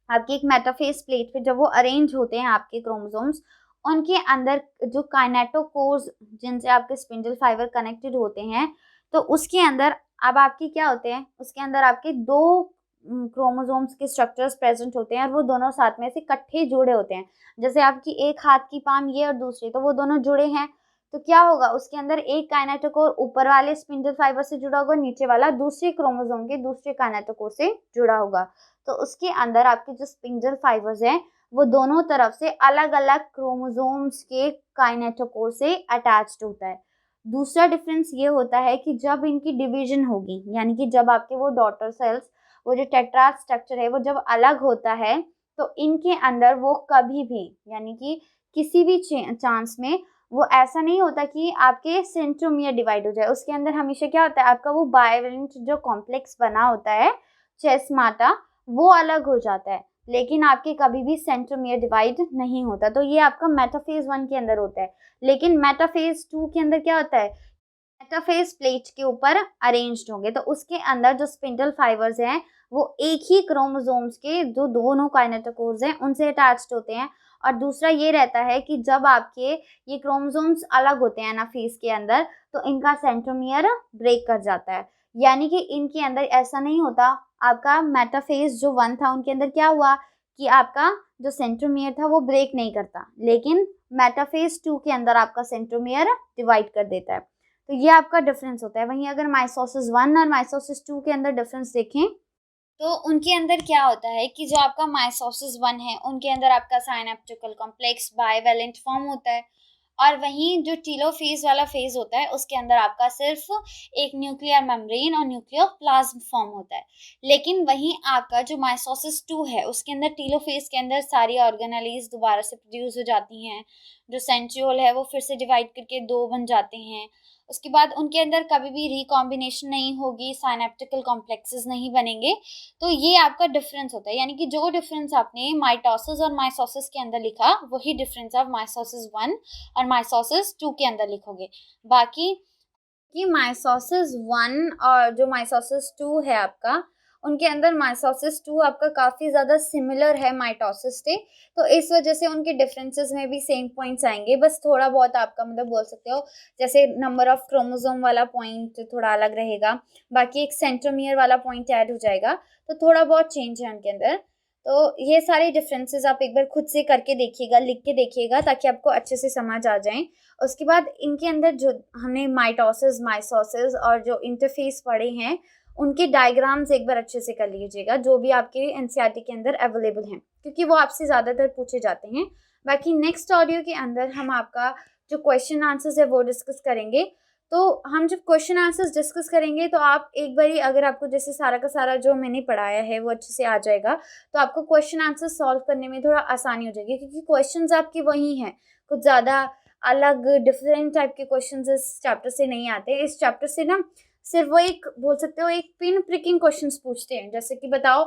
आपकी एक मेटाफेज प्लेट पे जब वो अरेंज होते हैं आपके क्रोमोसोम्स, उनके अंदर जो काइनेटोकोर्स जिनसे आपके स्पिंडल फाइबर कनेक्टेड होते हैं, तो उसके अंदर अब आपके क्या होते हैं, उसके अंदर आपके 2 क्रोमोसोम्स के स्ट्रक्चर्स प्रेजेंट होते हैं और वो दोनों साथ में से इकट्ठे जुड़े होते हैं। जैसे आपकी एक हाथ की पाम ये और दूसरी, तो वो दोनों जुड़े हैं, तो क्या होगा उसके अंदर एक काइनेटोकोर ऊपर वाले स्पिंडल फाइबर से जुड़ा होगा, नीचे वाला दूसरे क्रोमोसोम के दूसरे काइनेटोकोर से जुड़ा होगा। तो उसके अंदर आपके जो स्पिंडल फाइबर्स हैं, वो दोनों तरफ से अलग-अलग क्रोमोसोम्स के काइनेटोकोर से अटैच्ड होता है। दूसरा डिफरेंस ये होता है कि जब इनकी डिवीजन होगी, यानी कि जब आपके वो डॉटर सेल्स, वो जो टेट्राड स्ट्रक्चर है, वो जब अलग होता है, तो इनके अंदर वो कभी भी, यानी कि किसी भी चांस में वो ऐसा नहीं होता कि आपके सेंट्रोमियर डिवाइड हो जाए। उसके अंदर हमेशा क्या होता है, आपका वो बाइवेलेंट जो कॉम्प्लेक्स बना होता है, चिस्माटा, वो अलग हो जाता है। लेकिन आपके कभी भी सेंट्रोमियर डिवाइड नहीं होता। तो ये आपका मेटाफेज 1 के अंदर होता है। लेकिन मेटाफेज 2 के अंदर क्या होता है, मेटाफेज प्लेट के ऊपर अरेंज्ड होंगे, तो उसके अंदर जो स्पिंडल फाइबर्स हैं वो एक ही क्रोमोसोम्स के जो दोनों काइनेटोकोर्स हैं उनसे अटैच्ड होते हैं। और दूसरा ये रहता है कि जब आपके ये क्रोमोसोम्स अलग होते हैं ना फेज के अंदर, तो इनका सेंट्रोमियर ब्रेक कर जाता है। यानी कि इनके अंदर ऐसा नहीं होता। आपका मेटाफेज जो 1 था उनके अंदर क्या हुआ कि आपका जो सेंट्रोमियर था वो ब्रेक नहीं करता, लेकिन मेटाफेज 2 के अंदर आपका सेंट्रोमियर डिवाइड कर देता है। तो ये आपका डिफरेंस होता है। वहीं अगर माइटोसिस 1 और माइटोसिस 2 के अंदर डिफरेंस देखें तो उनके अंदर क्या होता है कि जो आपका माइटोसिस 1 है उनके अंदर आपका साइनेप्टिकल कॉम्प्लेक्स बाइवेलेंट फॉर्म होता है, और वहीं जो टीलोफेज वाला फेज होता है उसके अंदर आपका सिर्फ एक न्यूक्लियर मेम्ब्रेन और न्यूक्लियोप्लाज्म फॉर्म होता है। लेकिन वहीं आपका जो माइटोसिस 2 है उसके अंदर टीलोफेज के अंदर सारी ऑर्गेनेलीज दोबारा से प्रोड्यूस हो जाती हैं, जो सेंट्रियोल है वो फिर से डिवाइड करके 2 बन जाते हैं। उसके बाद उनके अंदर कभी भी रिकॉम्बिनेशन नहीं होगी, साइनेप्टिकल कॉम्प्लेक्सेस नहीं बनेंगे। तो ये आपका डिफरेंस होता है, यानी कि जो डिफरेंस आपने माइटोसिस और माइटोसिस के अंदर लिखा वही डिफरेंस आप माइटोसिस 1 और माइटोसिस 2 के अंदर लिखोगे। बाकी कि माइटोसिस 1 और जो माइटोसिस 2 है आपका, उनके अंदर माइटोसिस 2 आपका काफ़ी ज़्यादा सिमिलर है माइटोसिस से, तो इस वजह से उनके डिफरेंसेस में भी सेम पॉइंट्स आएंगे। बस थोड़ा बहुत आपका मतलब बोल सकते हो, जैसे नंबर ऑफ क्रोमोसोम वाला पॉइंट थोड़ा अलग रहेगा, बाकी एक सेंट्रोमियर वाला पॉइंट ऐड हो जाएगा, तो थोड़ा बहुत चेंज है उनके अंदर। तो ये सारे डिफरेंसेस आप एक बार खुद से करके देखिएगा, लिख के देखिएगा, ताकि आपको अच्छे से समझ आ जाएं। उसके बाद इनके अंदर जो हमने माइटोसिस, माइटोसिस और जो इंटरफेस पढ़े हैं उनके डायग्राम्स एक बार अच्छे से कर लीजिएगा, जो भी आपके एनसीईआरटी के अंदर अवेलेबल हैं, क्योंकि वो आपसे ज़्यादातर पूछे जाते हैं। बाकी नेक्स्ट ऑडियो के अंदर हम आपका जो क्वेश्चन आंसर्स है वो डिस्कस करेंगे। तो हम जब क्वेश्चन आंसर्स डिस्कस करेंगे तो आप एक बारी अगर आपको जैसे सारा का सारा जो मैंने पढ़ाया है वो अच्छे से आ जाएगा, तो आपको क्वेश्चन आंसर सॉल्व करने में थोड़ा आसानी हो जाएगी, क्योंकि क्वेश्चंस आपके वही हैं, कुछ ज़्यादा अलग डिफरेंट टाइप के क्वेश्चंस इस चैप्टर से नहीं आते। इस चैप्टर से ना सिर्फ वो एक बोल सकते हो एक पिन प्रिकिंग क्वेश्चंस पूछते हैं, जैसे कि बताओ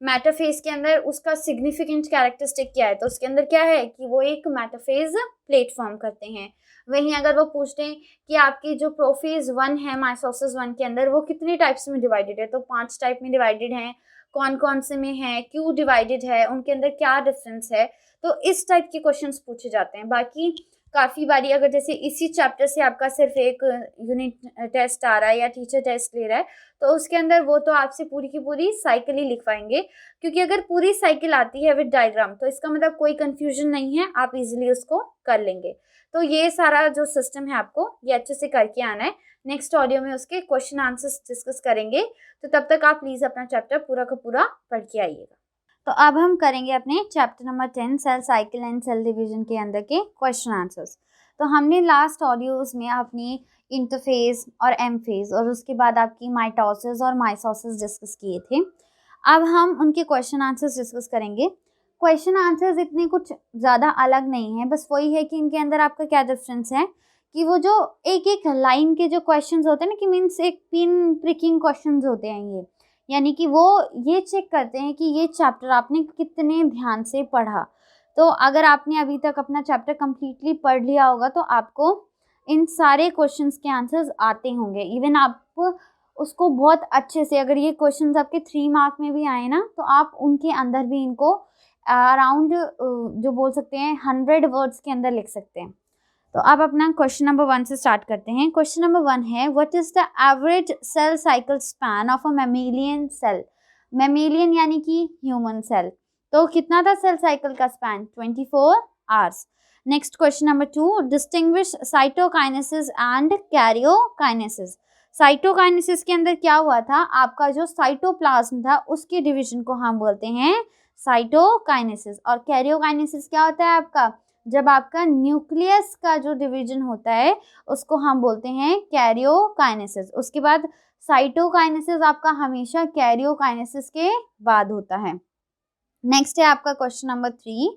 मेटाफेज के अंदर उसका सिग्निफिकेंट कैरेक्टरिस्टिक क्या है, तो उसके अंदर क्या है कि वो एक मेटाफेज प्लेटफॉर्म करते हैं। वहीं अगर वो पूछते हैं कि आपकी जो प्रोफेज 1 है माइटोसिस 1 के अंदर वो कितने टाइप्स में डिवाइडेड है, तो 5 टाइप में डिवाइडेड हैं, कौन कौन से में है, क्यों डिवाइडेड है, उनके अंदर क्या डिफरेंस है, तो इस टाइप के क्वेश्चंस पूछे जाते हैं। बाकी काफ़ी बारी अगर जैसे इसी चैप्टर से आपका सिर्फ एक यूनिट टेस्ट आ रहा है या टीचर टेस्ट ले रहा है, तो उसके अंदर वो तो आपसे पूरी की पूरी साइकिल ही लिखवाएंगे, क्योंकि अगर पूरी साइकिल आती है विद डायग्राम तो इसका मतलब कोई कंफ्यूजन नहीं है, आप इजीली उसको कर लेंगे। तो ये सारा जो सिस्टम है आपको ये अच्छे से करके आना है। नेक्स्ट ऑडियो में उसके क्वेश्चन आंसर्स डिस्कस करेंगे, तो तब तक आप प्लीज़ अपना चैप्टर पूरा का पूरा पढ़ के आइएगा। तो अब हम करेंगे अपने chapter number 10 cell cycle and cell division के अंदर के क्वेश्चन आंसर्स। तो हमने लास्ट ऑडियोज में अपनी इंटरफेज और एम फेज और उसके बाद आपकी माइटोसिस और माइटोसिस डिस्कस किए थे। अब हम उनके क्वेश्चन आंसर्स डिस्कस करेंगे। क्वेश्चन आंसर्स इतने कुछ ज़्यादा अलग नहीं है, बस वही है कि इनके अंदर आपका क्या डिफरेंस है कि वो जो एक एक लाइन के जो क्वेश्चंस होते हैं ना, कि मीन्स एक पिन प्रिकिंग क्वेश्चंस होते हैं ये, यानी कि वो ये चेक करते हैं कि ये चैप्टर आपने कितने ध्यान से पढ़ा। तो अगर आपने अभी तक अपना चैप्टर कम्प्लीटली पढ़ लिया होगा तो आपको इन सारे क्वेश्चंस के आंसर्स आते होंगे। इवन आप उसको बहुत अच्छे से, अगर ये क्वेश्चंस आपके 3 मार्क में भी आए ना, तो आप उनके अंदर भी इनको अराउंड जो बोल सकते हैं 100 वर्ड्स के अंदर लिख सकते हैं। तो अब अपना क्वेश्चन नंबर 1 से स्टार्ट करते हैं। क्वेश्चन नंबर 1 है, what is the average cell cycle span of a mammalian cell. Mammalian यानी कि ह्यूमन सेल, तो कितना था सेल साइकिल का span? 24 hours. Next question number 2, distinguish cytokinesis and karyokinesis. Cytokinesis के अंदर क्या हुआ था, आपका जो साइटोप्लाज्म था उसके डिवीजन को हम बोलते हैं साइटोकाइनेसिस। और कैरियोकाइनेसिस क्या होता है आपका, जब आपका न्यूक्लियस का जो डिवीजन होता है उसको हम बोलते हैं कैरियोकाइनेसिस। उसके बाद साइटोकाइनेसिस आपका हमेशा कैरियोकाइनेसिस के बाद होता है। नेक्स्ट है आपका क्वेश्चन नंबर 3,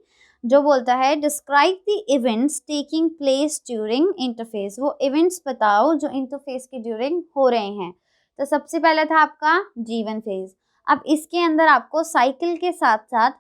जो बोलता है describe the events taking place during interface. वो इवेंट्स बताओ जो इंटरफेस के ड्यूरिंग हो रहे हैं। तो सबसे पहला था आपका G1 फेज। अब इसके अंदर आपको साइकिल के साथ साथ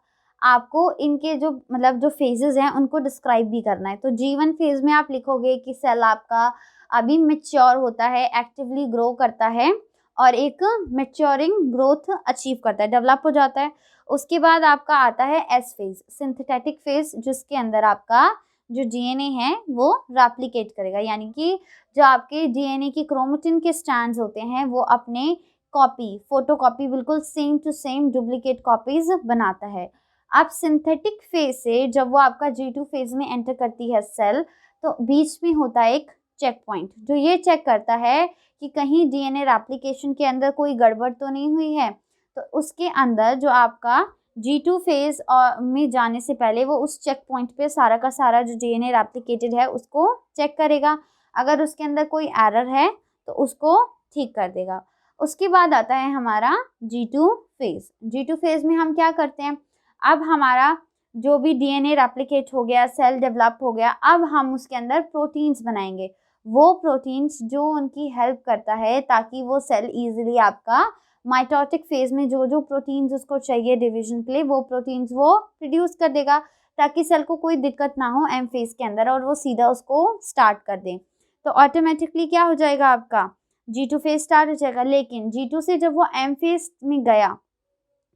आपको इनके जो मतलब जो फेजेस हैं उनको डिस्क्राइब भी करना है। तो G1 फेज में आप लिखोगे कि सेल आपका अभी मैच्योर होता है, एक्टिवली ग्रो करता है और एक मैच्योरिंग ग्रोथ अचीव करता है, डेवलप हो जाता है। उसके बाद आपका आता है एस फेज, सिंथेटिक फेज, जिसके अंदर आपका जो डीएनए है वो रेप्लिकेट करेगा, यानी कि जो आपके डीएनए की क्रोमेटिन के स्ट्रैंड्स होते हैं वो अपने कॉपी, फोटोकॉपी, बिल्कुल same to same duplicate copies बनाता है। अब सिंथेटिक फेज से जब वो आपका G2 फेज में एंटर करती है सेल, तो बीच में होता है एक चेक पॉइंट जो ये चेक करता है कि कहीं डीएनए रेप्लिकेशन के अंदर कोई गड़बड़ तो नहीं हुई है। तो उसके अंदर जो आपका G2 फेज में जाने से पहले वो उस चेक पॉइंट पे सारा का सारा जो डीएनए रेप्लिकेटेड है उसको चेक करेगा। अगर उसके अंदर कोई एरर है तो उसको ठीक कर देगा। उसके बाद आता है हमारा G2 फेज। G2 फेज में हम क्या करते हैं, अब हमारा जो भी डीएनए रेप्लिकेट हो गया, सेल डेवलप हो गया, अब हम उसके अंदर प्रोटीन्स बनाएंगे। वो प्रोटीन्स जो उनकी हेल्प करता है ताकि वो सेल इजीली आपका माइटोटिक फेज में जो जो प्रोटीन्स उसको चाहिए डिवीजन के लिए, वो प्रोटीन्स वो प्रोड्यूस कर देगा ताकि सेल को कोई दिक्कत ना हो एम फेज के अंदर और वो सीधा उसको स्टार्ट कर दे। तो ऑटोमेटिकली क्या हो जाएगा, आपका G2 फेज स्टार्ट हो जाएगा। लेकिन G2 से जब वो एम फेज में गया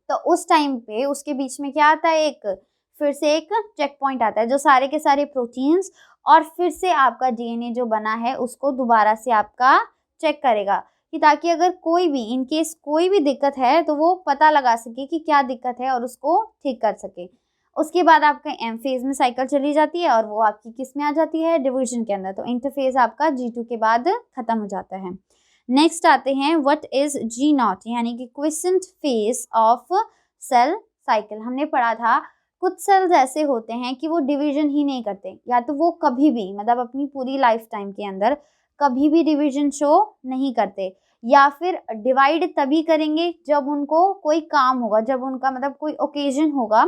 तो उस टाइम पे उसके बीच में क्या आता है, एक फिर से एक चेक पॉइंट आता है जो सारे के सारे प्रोटीन्स और फिर से आपका डीएनए जो बना है उसको दोबारा से आपका चेक करेगा कि ताकि अगर कोई भी इन केस कोई भी दिक्कत है तो वो पता लगा सके कि क्या दिक्कत है और उसको ठीक कर सके। उसके बाद आपका एम फेज में साइकिल चली जाती है और वो आपकी किस में आ जाती है, डिवीजन के अंदर। तो इंटरफेज आपका G2 के बाद खत्म हो जाता है। नेक्स्ट आते हैं व्हाट इज G0, यानी कि quiescent phase of cell cycle. हमने पढ़ा था कुछ सेल्स ऐसे होते हैं कि वो डिवीजन ही नहीं करते, या तो वो कभी भी मतलब अपनी पूरी लाइफ टाइम के अंदर कभी भी डिवीजन शो नहीं करते, या फिर डिवाइड तभी करेंगे जब उनको कोई काम होगा, जब उनका मतलब कोई ओकेजन होगा,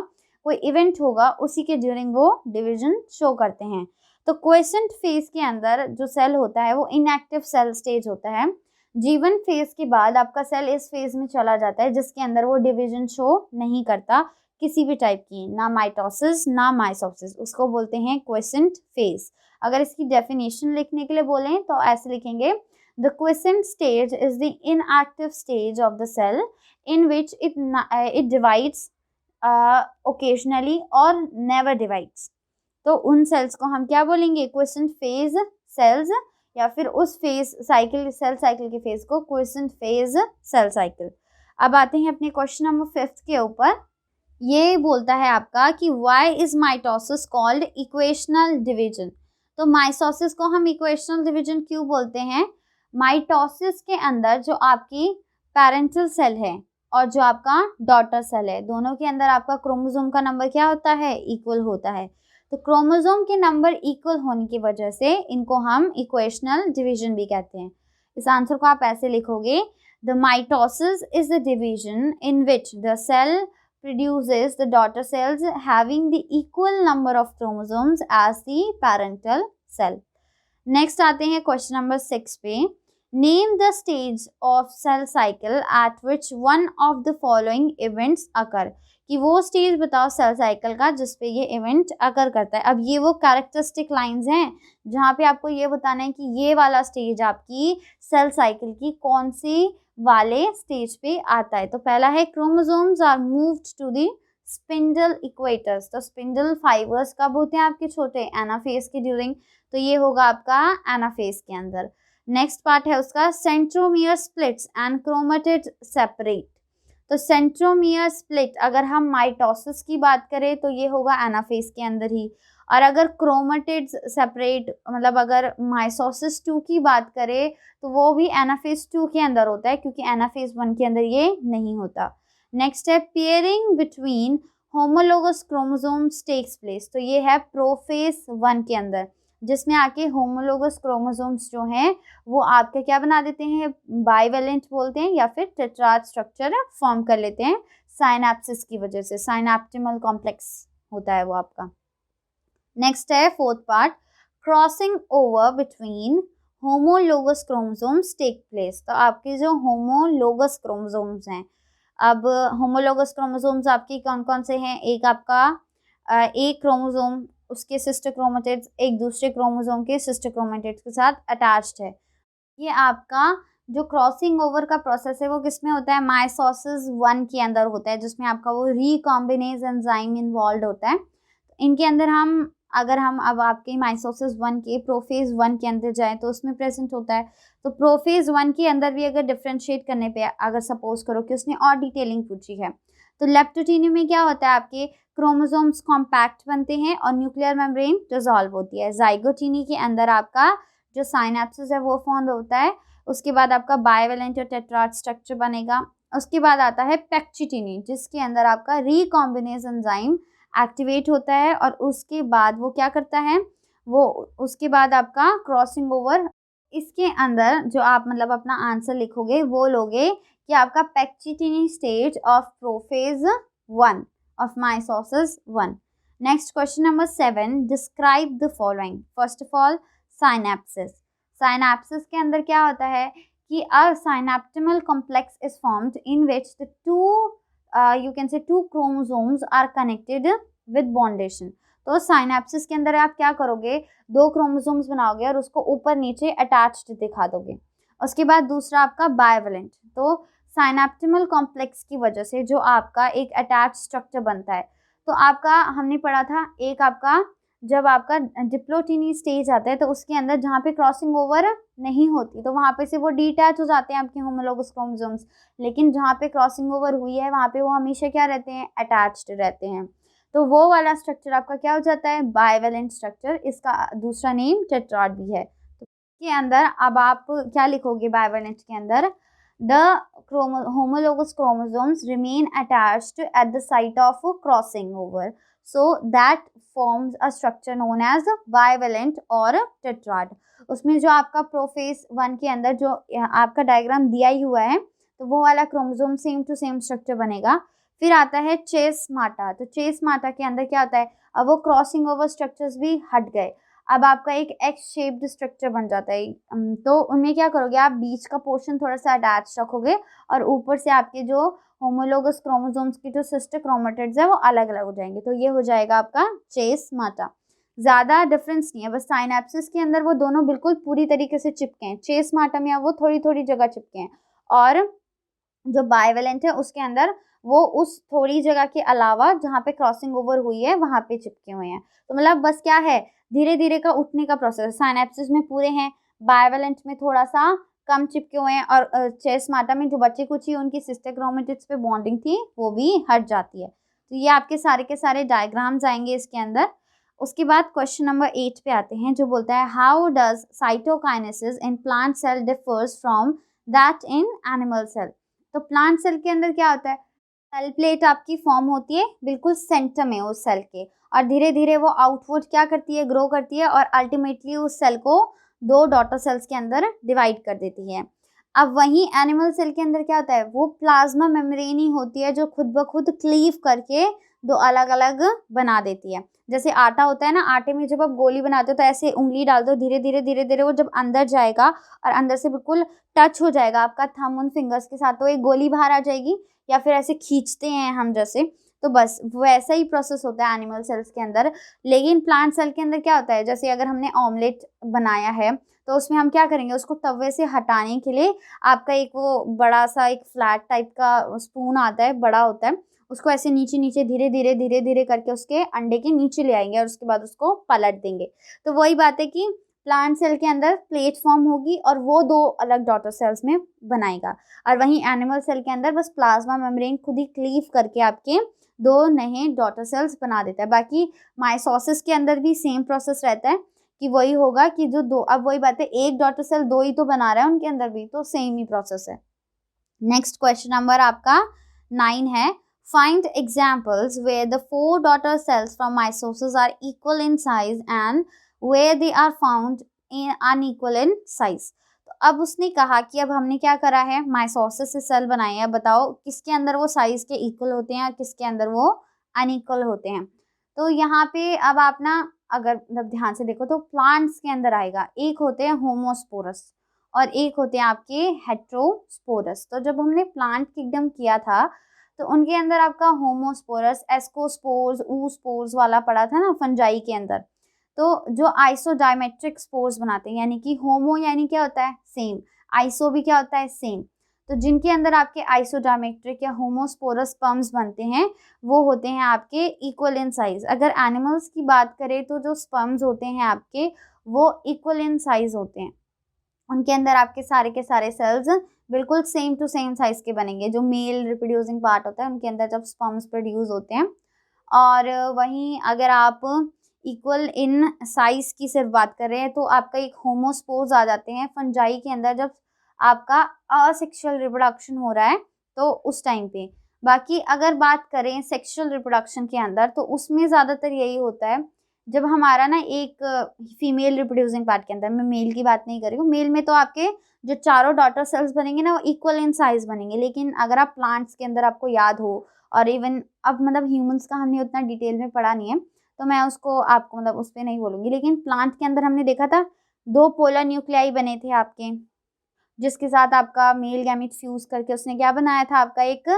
कोई इवेंट होगा, उसी के ड्यूरिंग वो डिवीजन शो करते हैं। तो क्विसेंट फेज के अंदर जो सेल होता है वो इनएक्टिव सेल स्टेज होता है। G1 फेज के बाद आपका सेल इस फेज में चला जाता है जिसके अंदर वो डिवीजन शो नहीं करता किसी भी टाइप की, ना माइटोसिस ना माइसोसिस, उसको बोलते हैं क्विसेंट फेज। अगर इसकी डेफिनेशन लिखने के लिए बोलें तो ऐसे लिखेंगे, the quiescent stage is the inactive stage of the cell in which it divides occasionally और नेवर डिवाइड्स। तो उन सेल्स को हम क्या बोलेंगे, क्विसेंट फेज सेल्स, या फिर उस फेज साइकिल सेल साइकिल के फेज को क्विसेंट फेज सेल साइकिल। अब आते हैं अपने क्वेश्चन नंबर 5 के ऊपर। ये बोलता है आपका कि why is mitosis called equational division. तो माइटोसिस को हम इक्वेशनल डिवीजन क्यों बोलते हैं, माइटोसिस के अंदर जो आपकी पेरेंटल सेल है और जो आपका डॉटर सेल है, दोनों के अंदर आपका क्रोमोसोम का नंबर क्या होता है, इक्वल होता है। तो क्रोमोसोम के नंबर इक्वल होने की वजह से इनको हम इक्वेशनल डिवीजन भी कहते हैं। इस आंसर को आप ऐसे लिखोगे, the mitosis is the division in which the cell produces the daughter cells having the equal number of chromosomes as the parental cell. Next आते हैं क्वेश्चन नंबर 6 पे। Name the stage of cell cycle at which one of the following events occur. कि वो stage बताओ cell cycle का जिसपे ये event occur करता है। अब ये वो कैरेक्टरिस्टिक लाइंस हैं जहाँ पे आपको ये बताना है कि ये वाला स्टेज आपकी सेल साइकिल की कौन सी वाले स्टेज पे आता है। तो पहला है chromosomes are moved to the spindle equators. तो स्पिंडल फाइबर्स कब होते हैं आपके छोटे, एनाफेज के ड्यूरिंग। तो ये होगा आपका एनाफेज के अंदर। नेक्स्ट पार्ट है उसका centromere splits and chromatid separate. तो सेंट्रोमियर स्प्लिट अगर हम माइटोसिस की बात करें तो ये होगा एनाफेज के अंदर ही, और अगर क्रोमेटिड्स सेपरेट मतलब अगर माइसोसिस 2 की बात करें तो वो भी एनाफेज 2 के अंदर होता है क्योंकि एनाफेज 1 के अंदर ये नहीं होता। नेक्स्ट है pairing between homologous chromosomes takes place. तो ये है प्रोफेज 1 के अंदर, जिसमें आके होमोलोगस क्रोमोसोम्स जो हैं वो आपके क्या बना देते हैं, बाइवेलेंट बोलते हैं, या फिर टेट्राड स्ट्रक्चर फॉर्म कर लेते हैं साइनेप्सिस की वजह से। साइनेप्टिमल कॉम्प्लेक्स होता है वो आपका। नेक्स्ट है fourth part, crossing over between homologous chromosomes take place. तो आपके जो होमोलोगस क्रोमोसोम्स हैं अब होमोलोगस क्रोमोसोम्स आपके कौन कौन से हैं, एक आपका एक क्रोमोसोम उसके सिस्टर क्रोमेटिड्स एक दूसरे क्रोमोसोम के सिस्टर क्रोमेटिड्स के साथ अटैच्ड है। ये आपका जो क्रॉसिंग ओवर का प्रोसेस है वो किसमें होता है, माइटोसिस 1 के अंदर होता है, जिसमें आपका वो रिकॉम्बिनेज एंजाइम इन्वॉल्व होता है। इनके अंदर अगर हम अब आपके माइटोसिस 1 के प्रोफेज 1 के अंदर जाएं तो उसमें प्रेजेंट होता है। तो प्रोफेज 1 के अंदर भी अगर डिफ्रेंशिएट करने पे अगर सपोज करो कि उसने और डिटेलिंग पूछी है, तो लेप्टोटीनी में क्या होता है, आपके क्रोमोसोम्स कॉम्पैक्ट बनते हैं और न्यूक्लियर मेम्ब्रेन डिसॉल्व होती है। जाइगोटीनी के अंदर आपका जो साइनेप्सिस है वो फॉर्म होता है। उसके बाद आपका बाइवेलेंट और टेट्राड स्ट्रक्चर बनेगा। उसके बाद आता है पैक्सीटीनी, जिसके अंदर आपका रिकॉम्बिनेज एंजाइम एक्टिवेट होता है और उसके बाद वो क्या करता है, वो उसके बाद आपका क्रॉसिंग ओवर। इसके अंदर जो आप मतलब अपना आंसर लिखोगे वो लोगे कि आपका pachytene stage of prophase 1 of mitosis 1। Next question number 7, describe the following. First of all synapsis. Synapsis के अंदर क्या होता है कि a synaptonemal complex is formed in which the you can say two chromosomes are connected with bondation। तो synapsis के अंदर आप क्या करोगे, दो क्रोमोसोम्स बनाओगे और उसको ऊपर नीचे अटैच्ड दिखा दोगे। उसके बाद दूसरा आपका बाइवेलेंट। तो साइनेप्टिमल कॉम्प्लेक्स की वजह से जो आपका एक अटैच स्ट्रक्चर बनता है, तो आपका हमने पढ़ा था एक आपका जब आपका डिप्लोटीनी स्टेज आता है तो उसके अंदर जहाँ पे क्रॉसिंग ओवर नहीं होती तो वहाँ पे से वो डिटैच हो जाते हैं आपके होमोलोगस क्रोमोसोम्स, लेकिन जहाँ पे क्रॉसिंग ओवर हुई है वहाँ पे वो हमेशा क्या रहते हैं, अटैच्ड रहते हैं। तो वो वाला स्ट्रक्चर आपका क्या हो जाता है, बाइवेलेंट स्ट्रक्चर। इसका दूसरा नेम टेट्राड भी है। तो के अंदर अब आप क्या लिखोगे, बाइवेलेंट के अंदर the homologous chromosomes remain attached at the site of crossing over, so that forms a structure known as bivalent or tetrad। उसमें जो आपका प्रोफेज 1 के अंदर जो आपका डायग्राम दिया ही हुआ है तो वो वाला chromosome same to same structure बनेगा। फिर आता है चेस माटा। तो चेस माटा के अंदर क्या होता है, अब वो क्रॉसिंग ओवर स्ट्रक्चर्स भी हट गए, अब आपका एक एक्स शेप्ड स्ट्रक्चर बन जाता है। तो उनमें क्या करोगे, आप बीच का पोर्शन थोड़ा सा अटैच रखोगे और ऊपर से आपके जो होमोलोगस क्रोमोसोम्स की जो सिस्टर क्रोमेटिड्स है वो अलग अलग हो जाएंगे। तो ये हो जाएगा आपका चेस माटा। ज़्यादा डिफरेंस नहीं है, बस साइनेप्सिस के अंदर वो दोनों बिल्कुल पूरी तरीके से चिपके हैं, चेस माटा में वो थोड़ी थोड़ी जगह चिपके हैं, और जो बाइवेलेंट है उसके अंदर वो उस थोड़ी जगह के अलावा जहाँ पे क्रॉसिंग ओवर हुई है वहाँ पे चिपके हुए हैं। तो मतलब बस क्या है, धीरे धीरे का उठने का प्रोसेस। साइनेप्सिस में पूरे हैं, बाइवेलेंट में थोड़ा सा कम चिपके हुए हैं, और चेस माटा में जो बच्चे कुछ ही उनकी सिस्टर क्रोमेटिड्स पे बॉन्डिंग थी वो भी हट जाती है। तो ये आपके सारे के सारे डायग्राम्स आएंगे इसके अंदर। उसके बाद क्वेश्चन नंबर 8 पे आते हैं, जो बोलता है how does cytokinesis in plant cell differs from that in animal cell. तो प्लांट सेल के अंदर क्या होता है, सेल प्लेट आपकी फॉर्म होती है बिल्कुल सेंटर में उस सेल के, और धीरे धीरे वो आउटवर्ड क्या करती है, ग्रो करती है, और अल्टीमेटली उस सेल को दो डॉटर सेल्स के अंदर डिवाइड कर देती है। अब वहीं एनिमल सेल के अंदर क्या होता है, वो प्लाज्मा मेम्ब्रेन ही होती है जो खुद ब खुद क्लीव करके दो अलग अलग बना देती है। जैसे आटा होता है ना, आटे में जब आप गोली बनाते हो तो ऐसे उंगली डाल दो, धीरे धीरे वो जब अंदर जाएगा और अंदर से बिल्कुल टच हो जाएगा आपका थंब उन फिंगर्स के साथ, तो एक गोली बाहर आ जाएगी, या फिर ऐसे खींचते हैं हम जैसे, तो बस वैसा ही प्रोसेस होता है एनिमल सेल्स के अंदर। लेकिन प्लांट सेल के अंदर क्या होता है, जैसे अगर हमने ऑमलेट बनाया है तो उसमें हम क्या करेंगे, उसको तवे से हटाने के लिए आपका एक वो बड़ा सा एक फ्लैट टाइप का स्पून आता है, बड़ा होता है, उसको ऐसे नीचे नीचे धीरे धीरे करके उसके अंडे के नीचे ले आएंगे और उसके बाद उसको पलट देंगे। तो वही बात है कि प्लांट सेल के अंदर प्लेट फॉर्म होगी और वो दो अलग डॉटर सेल्स में बनाएगा, और वहीं एनिमल सेल के अंदर बस प्लाज्मा मेम्ब्रेन खुद ही क्लीव करके आपके दो नए डॉटर सेल्स बना देता है। बाकी माइटोसिस के अंदर भी सेम प्रोसेस रहता है कि वही होगा कि जो दो, अब वही बात है, एक डॉटर सेल दो ही तो बना रहा है उनके अंदर भी, तो सेम ही प्रोसेस है। नेक्स्ट क्वेश्चन नंबर आपका 9 है, find examples where the four daughter cells from meiosis are equal in size and where they are found in unequal in size। तो अब उसने कहा कि अब हमने क्या करा है, माइटोसिस से सेल बनाए हैं, बताओ किसके अंदर वो साइज के इक्वल होते हैं और किसके अंदर वो अनइक्वल होते हैं। तो यहाँ पे अब आप ना अगर मतलब ध्यान से देखो तो प्लांट्स के अंदर आएगा, एक होते हैं होमोस्पोरस और एक होते हैं आपके हेट्रोस्पोरस। तो जब हमने प्लांट किंगडम किया था तो उनके अंदर आपका होमोस्पोरस, एस्कोस्पोर्स, ऊस्पोर्स वाला पड़ा था ना फंजाई के अंदर। तो जो आइसोडायमेट्रिक स्पोर्स बनाते हैं, यानी कि होमो यानी क्या होता है सेम, आइसो भी क्या होता है सेम, तो जिनके अंदर आपके आइसोडायमेट्रिक या होमोस्पोरस स्पर्म्स बनते हैं वो होते हैं आपके इक्वल इन साइज। अगर एनिमल्स की बात करें तो जो स्पर्म्स होते हैं आपके वो इक्वल इन साइज होते हैं, उनके अंदर आपके सारे के सारे सेल्स बिल्कुल सेम टू सेम साइज के बनेंगे। जो मेल रिप्रोड्यूसिंग पार्ट होता है उनके अंदर जब स्पर्म्स प्रोड्यूस होते हैं। और वहीं अगर आप इक्वल इन साइज की सिर्फ बात कर रहे हैं तो आपका एक होमोस्पोर्स आ जाते हैं फंजाई के अंदर जब आपका असेक्सुअल रिप्रोडक्शन हो रहा है तो उस टाइम पे। बाकी अगर बात करें सेक्सुअल रिप्रोडक्शन के अंदर तो उसमें ज़्यादातर यही होता है जब हमारा ना एक फीमेल रिप्रोड्यूसिंग पार्ट के अंदर, मैं मेल की बात नहीं कर रही हूँ, मेल में तो आपके जो चारों डॉटर सेल्स बनेंगे ना वो इक्वल इन साइज बनेंगे। लेकिन अगर आप प्लांट्स के अंदर आपको याद हो, और इवन अब मतलब ह्यूमंस का हमने उतना डिटेल में पढ़ा नहीं है तो मैं उसको आपको मतलब उस पर नहीं बोलूँगी, लेकिन प्लांट के अंदर हमने देखा था 2 पोलर न्यूक्लियाई बने थे आपके, जिसके साथ आपका मेल गैमीट फ्यूज करके उसने क्या बनाया था आपका एक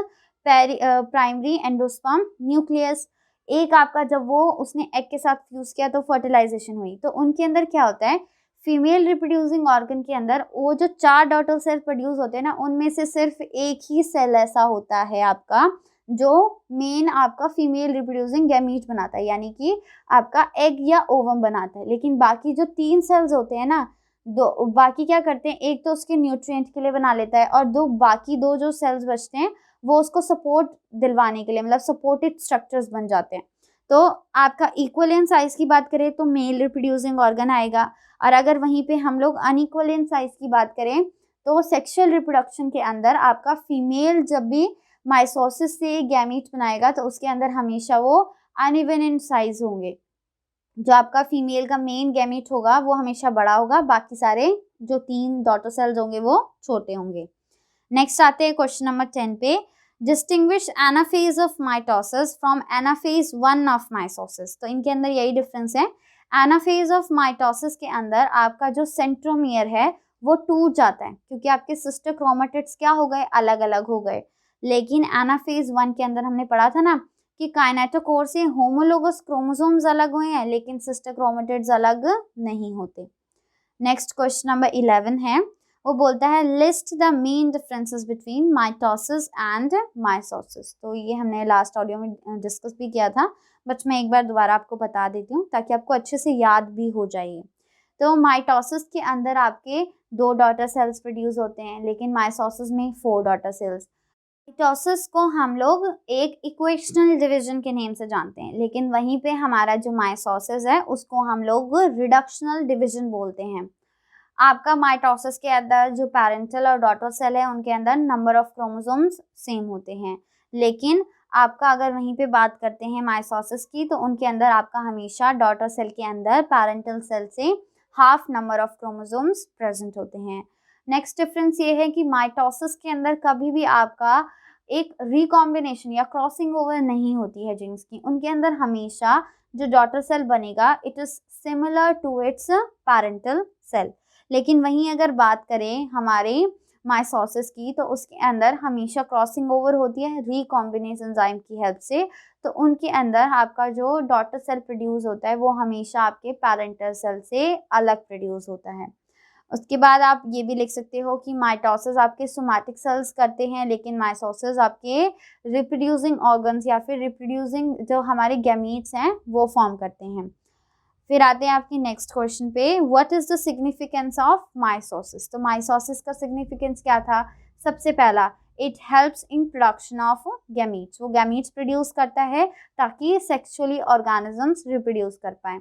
प्राइमरी एंडोस्पर्म न्यूक्लियस। एक आपका जब वो उसने एग के साथ फ्यूज किया तो फर्टिलाइजेशन हुई। तो उनके अंदर क्या होता है फीमेल रिप्रोड्यूसिंग ऑर्गन के अंदर वो जो 4 डॉटर सेल प्रोड्यूस होते हैं ना उनमें से सिर्फ एक ही सेल ऐसा होता है आपका जो मेन आपका फीमेल रिप्रोड्यूसिंग गैमीट बनाता है, यानी कि आपका एग या ओवम बनाता है। लेकिन बाकी जो 3 सेल्स होते हैं ना, दो बाकी क्या करते हैं, एक तो उसके न्यूट्रिएंट के लिए बना लेता है और बाकी दो जो सेल्स बचते हैं वो उसको सपोर्ट दिलवाने के लिए मतलब सपोर्टेड स्ट्रक्चर्स बन जाते हैं। तो आपका इक्वल इन साइज की बात करें तो मेल रिप्रोड्यूसिंग ऑर्गन आएगा, और अगर वहीं पे हम लोग अनइक्वल इन साइज की बात करें तो सेक्सुअल रिप्रोडक्शन के अंदर आपका फीमेल जब भी माइसोसिस से गैमीट बनाएगा तो उसके अंदर हमेशा वो अनइवन इन साइज होंगे। जो आपका फीमेल का मेन गैमीट होगा वो हमेशा बड़ा होगा, बाकी सारे जो 3 डॉटर सेल्स होंगे वो छोटे होंगे। नेक्स्ट आते हैं क्वेश्चन नंबर 10 पे, distinguish anaphase of mitosis from anaphase 1 of mitosis. तो इनके अंदर यही डिफरेंस है, एनाफेज ऑफ माइटोसिस के अंदर आपका जो सेंट्रोमियर है वो टूट जाता है क्योंकि आपके सिस्टर क्रोमेटिड्स क्या हो गए अलग अलग हो गए। लेकिन एनाफेज 1 के अंदर हमने पढ़ा था ना कि काइनेटोकोर से होमोलोगस क्रोमोसोम्स अलग हुए हैं लेकिन सिस्टर क्रोमेटिड्स अलग नहीं होते। नेक्स्ट क्वेश्चन नंबर 11 है, वो बोलता है list the main differences between mitosis and meiosis. तो ये हमने लास्ट ऑडियो में डिस्कस भी किया था, बट मैं एक बार दोबारा आपको बता देती हूँ ताकि आपको अच्छे से याद भी हो जाए। तो माइटोसिस के अंदर आपके 2 डॉटर सेल्स प्रोड्यूस होते हैं लेकिन माइसोसिस में 4 डॉटर सेल्स। माइटोसिस को हम लोग एक इक्वेशनल डिवीजन के नेम से जानते हैं, लेकिन वहीं पे हमारा जो माइटोसिस है उसको हम लोग रिडक्शनल डिवीजन बोलते हैं। आपका माइटोसिस के अंदर जो पेरेंटल और डॉटर सेल है उनके अंदर नंबर ऑफ क्रोमोसोम्स सेम होते हैं, लेकिन आपका अगर वहीं पे बात करते हैं माइटोसिस की तो उनके अंदर आपका हमेशा डॉटर सेल के अंदर पेरेंटल सेल से half number of chromosomes present होते हैं। नेक्स्ट डिफरेंस ये है कि माइटोसिस के अंदर कभी भी आपका एक रिकॉम्बिनेशन या क्रॉसिंग ओवर नहीं होती है जीन्स की, उनके अंदर हमेशा जो डॉटर सेल बनेगा it is similar to its parental cell. लेकिन वहीं अगर बात करें हमारे माइटोसिस की तो उसके अंदर हमेशा क्रॉसिंग ओवर होती है रिकॉम्बिनेशन एंजाइम की हेल्प से। तो उनके अंदर आपका जो डॉटर सेल प्रोड्यूस होता है वो हमेशा आपके पेरेंटल सेल से अलग प्रोड्यूस होता है। उसके बाद आप ये भी लिख सकते हो कि माइटोसिस आपके सोमैटिक सेल्स करते हैं लेकिन माइटोसिस आपके रिप्रोड्यूसिंग ऑर्गन्स या फिर रिप्रोड्यूसिंग जो हमारे गैमीट्स हैं वो फॉर्म करते हैं। फिर आते हैं आपकी नेक्स्ट क्वेश्चन पे, what is the significance of mitosis. तो माइटोसिस का सिग्निफिकेंस क्या था, सबसे पहला it helps in production of gametes, वो गैमीट्स प्रोड्यूस करता है ताकि सेक्सुअली ऑर्गेनिजम्स रिप्रोड्यूस कर पाए।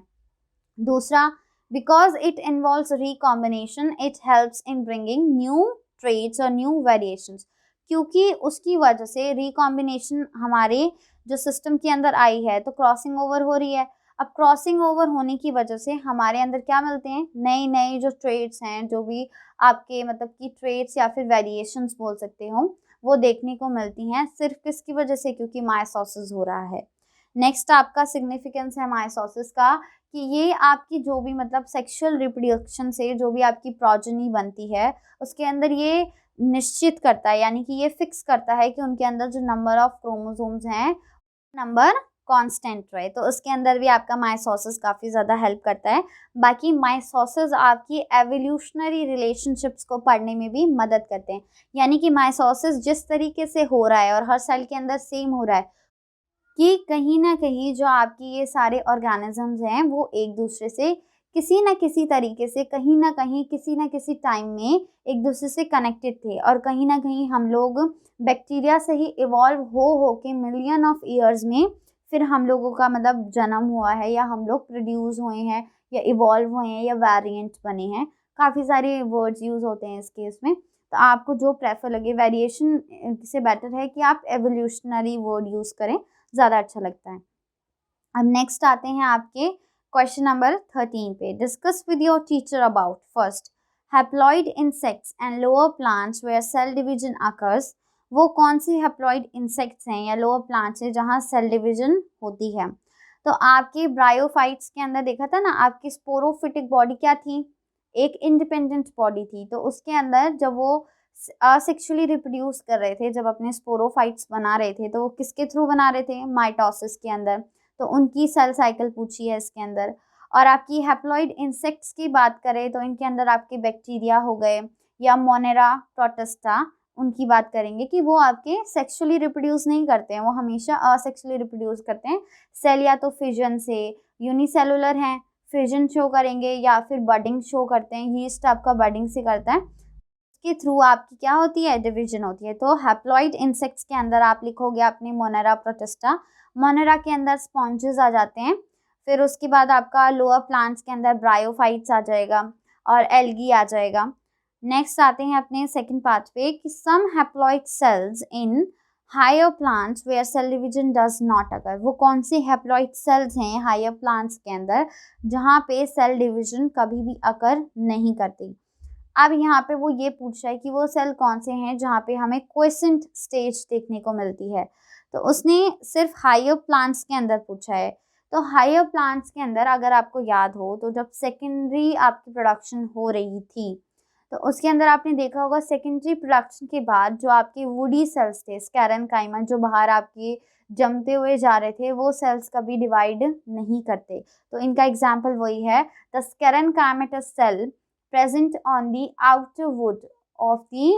दूसरा, because it involves recombination it helps in bringing new traits और new variations, क्योंकि उसकी वजह से रिकॉम्बिनेशन हमारे जो सिस्टम के अंदर आई है तो क्रॉसिंग ओवर हो रही है। अब क्रॉसिंग ओवर होने की वजह से हमारे अंदर क्या मिलते हैं, नए नए जो ट्रेट्स हैं, जो भी आपके मतलब कि ट्रेट्स या फिर वेरिएशंस बोल सकते हो वो देखने को मिलती हैं, सिर्फ किसकी वजह से, क्योंकि माइटोसिस हो रहा है। नेक्स्ट आपका सिग्निफिकेंस है मायोसिस का कि ये आपकी जो भी मतलब सेक्सुअल रिप्रोडक्शन से जो भी आपकी प्रोजेनी बनती है उसके अंदर ये निश्चित करता है, यानी कि ये फिक्स करता है कि उनके अंदर जो नंबर ऑफ क्रोमोसोम्स हैं नंबर कांस्टेंट रहे। तो उसके अंदर भी आपका मायोसिस काफ़ी ज़्यादा हेल्प करता है। बाकी मायोसिस आपकी एवोल्यूशनरी रिलेशनशिप्स को पढ़ने में भी मदद करते हैं, यानी कि मायोसिस जिस तरीके से हो रहा है और हर सेल के अंदर सेम हो रहा है कि कहीं न कहीं जो आपकी ये सारे ऑर्गेनिज़म्स हैं वो एक दूसरे से किसी न किसी तरीके से कहीं न कहीं किसी न किसी टाइम में एक दूसरे से कनेक्टेड थे, और कहीं न कहीं हम लोग बैक्टीरिया से ही इवॉल्व हो के मिलियन ऑफ ईयर्स में फिर हम लोगों का मतलब जन्म हुआ है, या हम लोग प्रोड्यूस हुए हैं या इवॉल्व हुए हैं या वेरिएंट बने हैं। काफ़ी सारे वर्ड्स यूज़ होते हैं इस केस में, तो आपको जो प्रेफर लगे। वेरिएशन से बेटर है कि आप एवोल्यूशनरी वर्ड यूज़ करें, ज़्यादा अच्छा लगता है। अब नेक्स्ट आते हैं आपके क्वेश्चन नंबर 13 पे। Discuss with your teacher about first haploid insects and lower plants where cell division occurs. वो कौन सी हैप्लॉइड इंसेक्ट्स हैं या लोअर प्लांट्स हैं जहाँ सेल डिवीजन होती है? तो आपके ब्रायोफाइट्स के अंदर देखा था ना, आपकी स्पोरोफिटिक बॉडी क्या थी? एक इंडिपेंडेंट बॉडी थी। तो उसके अंदर जब वो असेक्सुअली रिप्रोड्यूस कर रहे थे, जब अपने स्पोरोफाइट्स बना रहे थे, तो वो किसके थ्रू बना रहे थे? माइटोसिस के अंदर। तो उनकी सेल साइकिल पूछी है इसके अंदर। और आपकी हैप्लॉइड इंसेक्ट्स की बात करें तो इनके अंदर आपके बैक्टीरिया हो गए या मोनेरा प्रोटिस्टा, उनकी बात करेंगे कि वो आपके सेक्सुअली रिप्रोड्यूस नहीं करते हैं, वो हमेशा असेक्सुअली रिप्रोड्यूस करते हैं। सेल या तो फिजन से, यूनिसेलुलर हैं, फिजन शो करेंगे, या फिर बडिंग शो करते हैं, यीस्ट आपका बडिंग से करता है, के थ्रू आपकी क्या होती है? डिवीजन होती है। तो हैप्लॉइड इंसेक्ट्स के अंदर आप लिखोगे अपनी मोनेरा प्रोटिस्टा। मोनेरा के अंदर स्पॉन्जेस आ जाते हैं। फिर उसके बाद आपका लोअर प्लांट्स के अंदर ब्रायोफाइट्स आ जाएगा और एल्गी आ जाएगा। नेक्स्ट आते हैं अपने सेकंड पार्ट पे कि some haploid cells in higher plants where cell division does not occur. वो कौन सी हैप्लॉइड सेल्स हैं हायर प्लांट्स के अंदर जहाँ पे सेल डिवीजन कभी भी अकर नहीं करती? अब यहाँ पे वो ये पूछ रहा है कि वो सेल कौन से हैं जहाँ पे हमें क्वेसेंट स्टेज देखने को मिलती है। तो उसने सिर्फ हायर प्लांट्स के अंदर पूछा है। तो हायर प्लांट्स के अंदर अगर आपको याद हो तो जब सेकेंडरी आपकी प्रोडक्शन हो रही थी तो उसके अंदर आपने देखा होगा सेकेंडरी प्रोडक्शन के बाद जो आपके वुडी सेल्स थे, स्कैरेनकाइमा, जो बाहर आपके जमते हुए जा रहे थे, वो सेल्स कभी डिवाइड नहीं करते। तो इनका एग्जाम्पल वही है, the sclerenchymatous cell present on the outer wood of the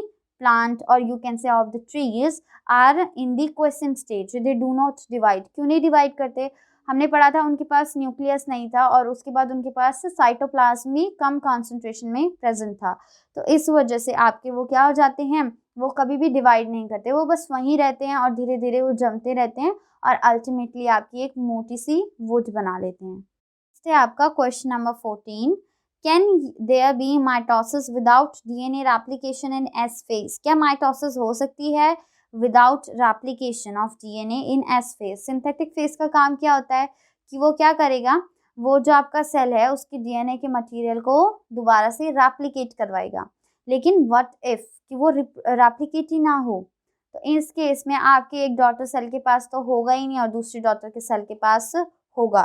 plant or you can say of the trees are in the quiescent stage. They do not divide. क्यों नहीं divide करते? हमने पढ़ा था उनके पास न्यूक्लियस नहीं था और उसके बाद उनके पास साइटोप्लाज्म भी कम कॉन्सेंट्रेशन में प्रेजेंट था। तो इस वजह से आपके वो क्या हो जाते हैं, वो कभी भी डिवाइड नहीं करते, वो बस वहीं रहते हैं और धीरे धीरे वो जमते रहते हैं और अल्टीमेटली आपकी एक मोटी सी वुड बना लेते हैं। नेक्स्ट है आपका question number 14। Can there be mitosis without DNA replication in S phase? क्या माइटोसिस हो सकती है without replication of DNA in S phase? Synthetic phase का काम क्या होता है कि वो क्या करेगा, वो जो आपका सेल है उसकी DNA के मटेरियल को दोबारा से रेप्लिकेट करवाएगा। लेकिन व्हाट इफ कि वो रेप्लिकेट ही ना हो, तो इस केस में आपके एक डॉटर सेल के पास तो होगा ही नहीं और दूसरी डॉटर के सेल के पास होगा।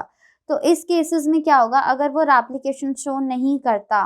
तो इस केसेस में क्या होगा, अगर वो रेप्लिकेशन शो नहीं करता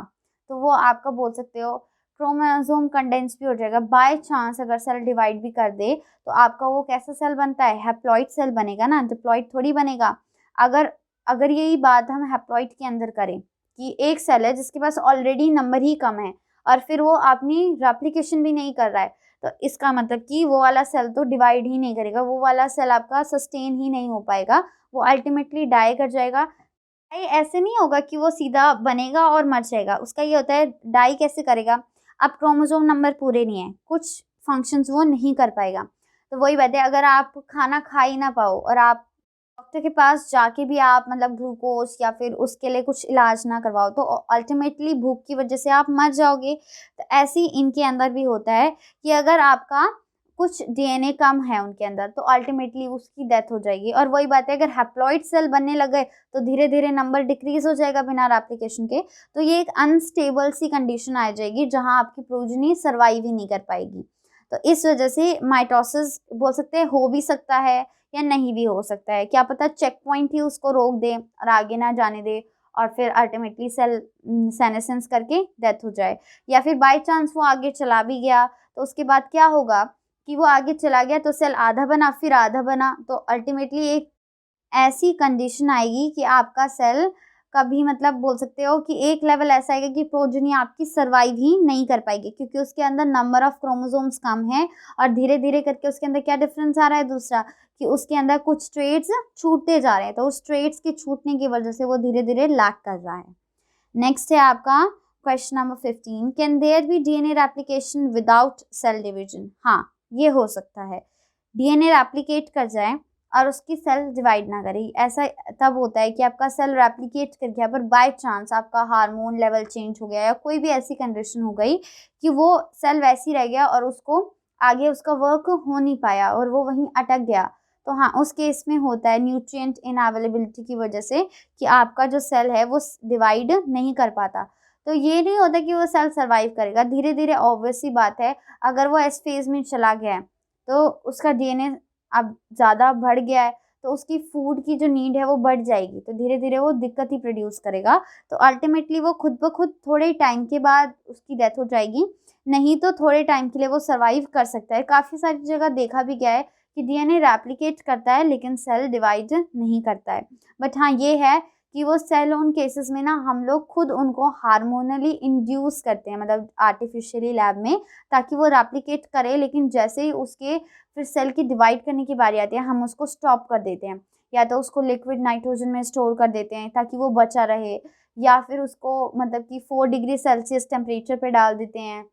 तो वो आपका बोल सकते हो क्रोमोसोम कंडेंस भी हो जाएगा। बाय चांस अगर सेल डिवाइड भी कर दे तो आपका वो कैसा सेल बनता है? हैप्लॉइड सेल बनेगा ना, डिप्लॉइड थोड़ी बनेगा। अगर अगर यही बात हम हैप्लॉइड के अंदर करें कि एक सेल है जिसके पास ऑलरेडी नंबर ही कम है और फिर वो अपनी रेप्लिकेशन भी नहीं कर रहा है, तो इसका मतलब कि वो वाला सेल तो डिवाइड ही नहीं करेगा, वो वाला सेल आपका सस्टेन ही नहीं हो पाएगा, वो अल्टीमेटली डाई कर जाएगा। डाई ऐसे नहीं होगा कि वो सीधा बनेगा और मर जाएगा, उसका ये होता है डाई कैसे करेगा, अब क्रोमोसोम नंबर पूरे नहीं है, कुछ फंक्शंस वो नहीं कर पाएगा। तो वही बात है, अगर आप खाना खा ही ना पाओ और आप डॉक्टर के पास जाके भी आप मतलब ग्लूकोज या फिर उसके लिए कुछ इलाज ना करवाओ तो अल्टीमेटली भूख की वजह से आप मर जाओगे। तो ऐसे ही इनके अंदर भी होता है कि अगर आपका कुछ डीएनए कम है उनके अंदर तो अल्टीमेटली उसकी डेथ हो जाएगी। और वही बात है, अगर हैप्लॉइड सेल बनने लगे तो धीरे धीरे नंबर डिक्रीज हो जाएगा बिना रेप्लिकेशन के। तो ये एक अनस्टेबल सी कंडीशन आ जाएगी जहाँ आपकी प्रोजेनी सर्वाइव ही नहीं कर पाएगी। तो इस वजह से माइटोसिस बोल सकते हैं हो भी सकता है या नहीं भी हो सकता है, क्या पता चेक पॉइंट ही उसको रोक दे और आगे ना जाने दे और फिर अल्टीमेटली सेल सेनेसेंस करके डेथ हो जाए, या फिर बाय चांस वो आगे चला भी गया तो उसके बाद क्या होगा कि वो आगे चला गया तो सेल आधा बना फिर आधा बना, तो अल्टीमेटली एक ऐसी कंडीशन आएगी कि आपका सेल कभी मतलब बोल सकते हो कि एक लेवल ऐसा आएगा कि प्रोजेनी आपकी सर्वाइव ही नहीं कर पाएगी, क्योंकि उसके अंदर नंबर ऑफ क्रोमोसोम्स कम है और धीरे धीरे करके उसके अंदर क्या डिफरेंस आ रहा है दूसरा कि उसके अंदर कुछ ट्रेड्स छूटते जा रहे हैं, तो उस ट्रेड्स के छूटने की वजह से वो धीरे धीरे लैक कर रहा है। नेक्स्ट है आपका question number 15, can there be DNA replication without cell division? हाँ, ये हो सकता है, डीएनए रेप्लिकेट कर जाए और उसकी सेल डिवाइड ना करे। ऐसा तब होता है कि आपका सेल रेप्लिकेट कर गया पर बाय चांस आपका हार्मोन लेवल चेंज हो गया या कोई भी ऐसी कंडीशन हो गई कि वो सेल वैसी रह गया और उसको आगे उसका वर्क हो नहीं पाया और वो वहीं अटक गया, तो हाँ उस केस में होता है न्यूट्रिएंट इनअवेलेबिलिटी की वजह से कि आपका जो सेल है वो डिवाइड नहीं कर पाता। तो ये नहीं होता कि वो सेल सर्वाइव करेगा, धीरे धीरे ऑब्वियस सी बात है अगर वो एस फेज में चला गया है तो उसका डीएनए अब ज़्यादा बढ़ गया है तो उसकी फूड की जो नीड है वो बढ़ जाएगी, तो धीरे धीरे वो दिक्कत ही प्रोड्यूस करेगा, तो अल्टीमेटली वो खुद ब खुद थोड़े टाइम के बाद उसकी डेथ हो जाएगी, नहीं तो थोड़े टाइम के लिए वो सर्वाइव कर सकता है। काफ़ी सारी जगह देखा भी गया है कि डीएनए रेप्लिकेट करता है लेकिन सेल डिवाइड नहीं करता है, बट हाँ ये है कि वो सेल उन केसेस में ना हम लोग खुद उनको हार्मोनली इंड्यूस करते हैं, मतलब आर्टिफिशियली लैब में, ताकि वो रेप्लिकेट करे, लेकिन जैसे ही उसके फिर सेल की डिवाइड करने की बारी आती है हम उसको स्टॉप कर देते हैं, या तो उसको लिक्विड नाइट्रोजन में स्टोर कर देते हैं ताकि वो बचा रहे, या फिर उसको मतलब कि 4 डिग्री सेल्सियस टेम्परेचर पे डाल देते हैं,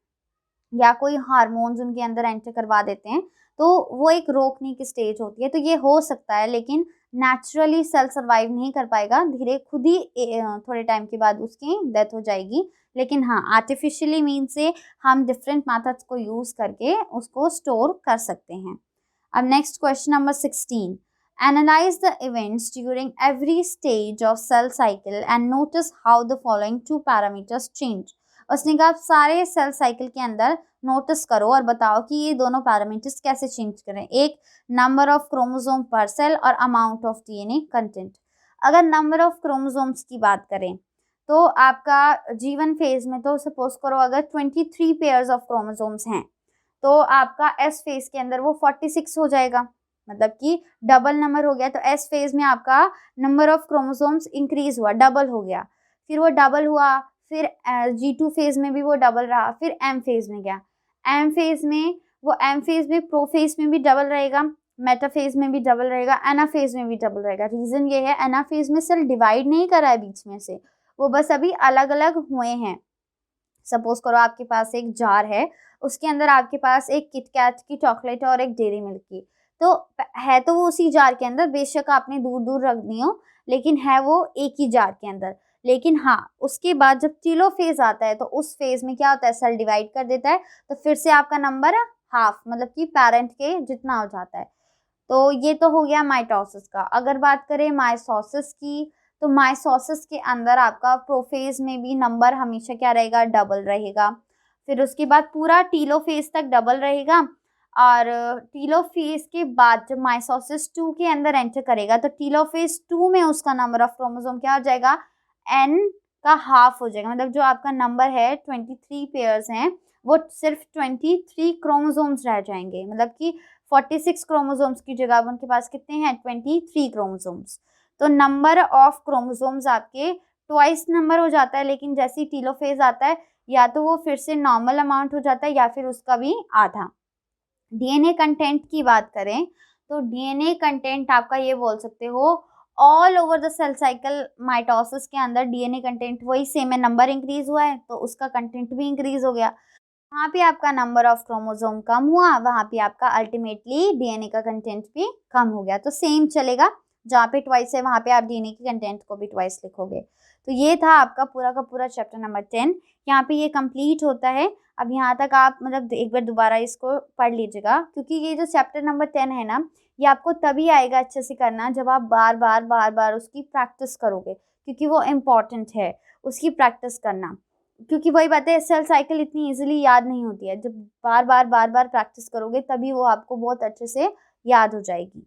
या कोई हार्मोन्स उनके अंदर एंटर करवा देते हैं, तो वो एक रोकने की स्टेज होती है। तो ये हो सकता है लेकिन नेचुरली सेल सर्वाइव नहीं कर पाएगा, धीरे खुद ही थोड़े टाइम के बाद उसकी डेथ हो जाएगी, लेकिन हाँ आर्टिफिशियली मीन से हम डिफरेंट मेथड्स को यूज़ करके उसको स्टोर कर सकते हैं। अब next question number 16, analyse the events during every stage of cell cycle and notice how the following 2 parameters change. उसने कहा सारे सेल साइकिल के अंदर नोटिस करो और बताओ कि ये दोनों पैरामीटर्स कैसे चेंज करें, एक नंबर ऑफ क्रोमोसोम पर सेल और अमाउंट ऑफ डीएनए कंटेंट। अगर नंबर ऑफ क्रोमोसोम्स की बात करें तो आपका जीवन फेज में तो सपोज करो अगर 23 पेयर्स ऑफ क्रोमोसोम्स हैं तो आपका एस फेज के अंदर वो 46 हो जाएगा, मतलब कि डबल नंबर हो गया, तो एस फेज में आपका नंबर ऑफ क्रोमोसोम्स इंक्रीज हुआ, डबल हो गया, फिर वो डबल हुआ, फिर G2 फेज में भी वो डबल रहा, फिर M फेज में गया, M फेज में वो M फेज में प्रो फेज में भी डबल रहेगा, मेटा फेज में भी डबल रहेगा, एना फेज में भी डबल रहेगा। रीजन ये है एना फेज में सेल डिवाइड नहीं करा है बीच में से, वो बस अभी अलग अलग हुए हैं। सपोज करो आपके पास एक जार है, उसके अंदर आपके पास एक किटकैट की चॉकलेट और एक डेयरी मिल्क की, तो है तो वो उसी जार के अंदर, बेशक आपने दूर दूर रख दी हो लेकिन है वो एक ही जार के अंदर। लेकिन हाँ उसके बाद जब टीलो फेज आता है तो उस फेज में क्या होता है सेल डिवाइड कर देता है, तो फिर से आपका नंबर हाफ मतलब कि पेरेंट के जितना हो जाता है। तो ये तो हो गया माइटोसिस का। अगर बात करें माइटोसिस की तो माइटोसिस के अंदर आपका प्रोफेज में भी नंबर हमेशा क्या रहेगा, डबल रहेगा, फिर उसके बाद पूरा टीलोफेज तक डबल रहेगा, और टीलोफेज के बाद जब माइटोसिस 2 के अंदर एंटर करेगा तो टीलोफेज 2 में उसका नंबर ऑफ क्रोमोसोम क्या हो जाएगा, n का हाफ हो जाएगा, मतलब जो आपका नंबर है 23 पेयर्स हैं वो सिर्फ 23 क्रोमोसोम्स रह जाएंगे, मतलब कि 46 क्रोमोसोम्स की जगह उनके पास कितने हैं, 23 क्रोमोसोम्स। तो नंबर ऑफ क्रोमोसोम्स आपके ट्वाइस नंबर हो जाता है, लेकिन जैसे ही टीलोफेज आता है या तो वो फिर से नॉर्मल अमाउंट हो जाता है या फिर उसका भी आधा। डीएनए कंटेंट की बात करें तो डीएनए कंटेंट आपका ये बोल सकते हो all over the cell cycle mitosis के अंदर डीएनए कंटेंट वही सेम है, नंबर इंक्रीज हुआ है तो उसका कंटेंट भी इंक्रीज हो गया, वहाँ पे आपका नंबर ऑफ क्रोमोसोम कम हुआ, वहाँ पे आपका अल्टीमेटली डीएनए का कंटेंट भी कम हो गया, तो सेम चलेगा, जहाँ पे ट्वाइस है वहाँ पे आप डीएनए के कंटेंट को भी ट्वाइस लिखोगे। तो ये था आपका पूरा का पूरा चैप्टर नंबर 10, यहाँ पे ये कंप्लीट होता है। अब यहाँ तक आप मतलब एक बार दोबारा इसको पढ़ लीजिएगा, क्योंकि ये जो चैप्टर नंबर 10 है ना ये आपको तभी आएगा अच्छे से करना जब आप बार बार उसकी प्रैक्टिस करोगे, क्योंकि वो इम्पॉर्टेंट है उसकी प्रैक्टिस करना। क्योंकि वही बात है, सेल साइकिल इतनी इजीली याद नहीं होती है, जब बार बार प्रैक्टिस करोगे तभी वो आपको बहुत अच्छे से याद हो जाएगी।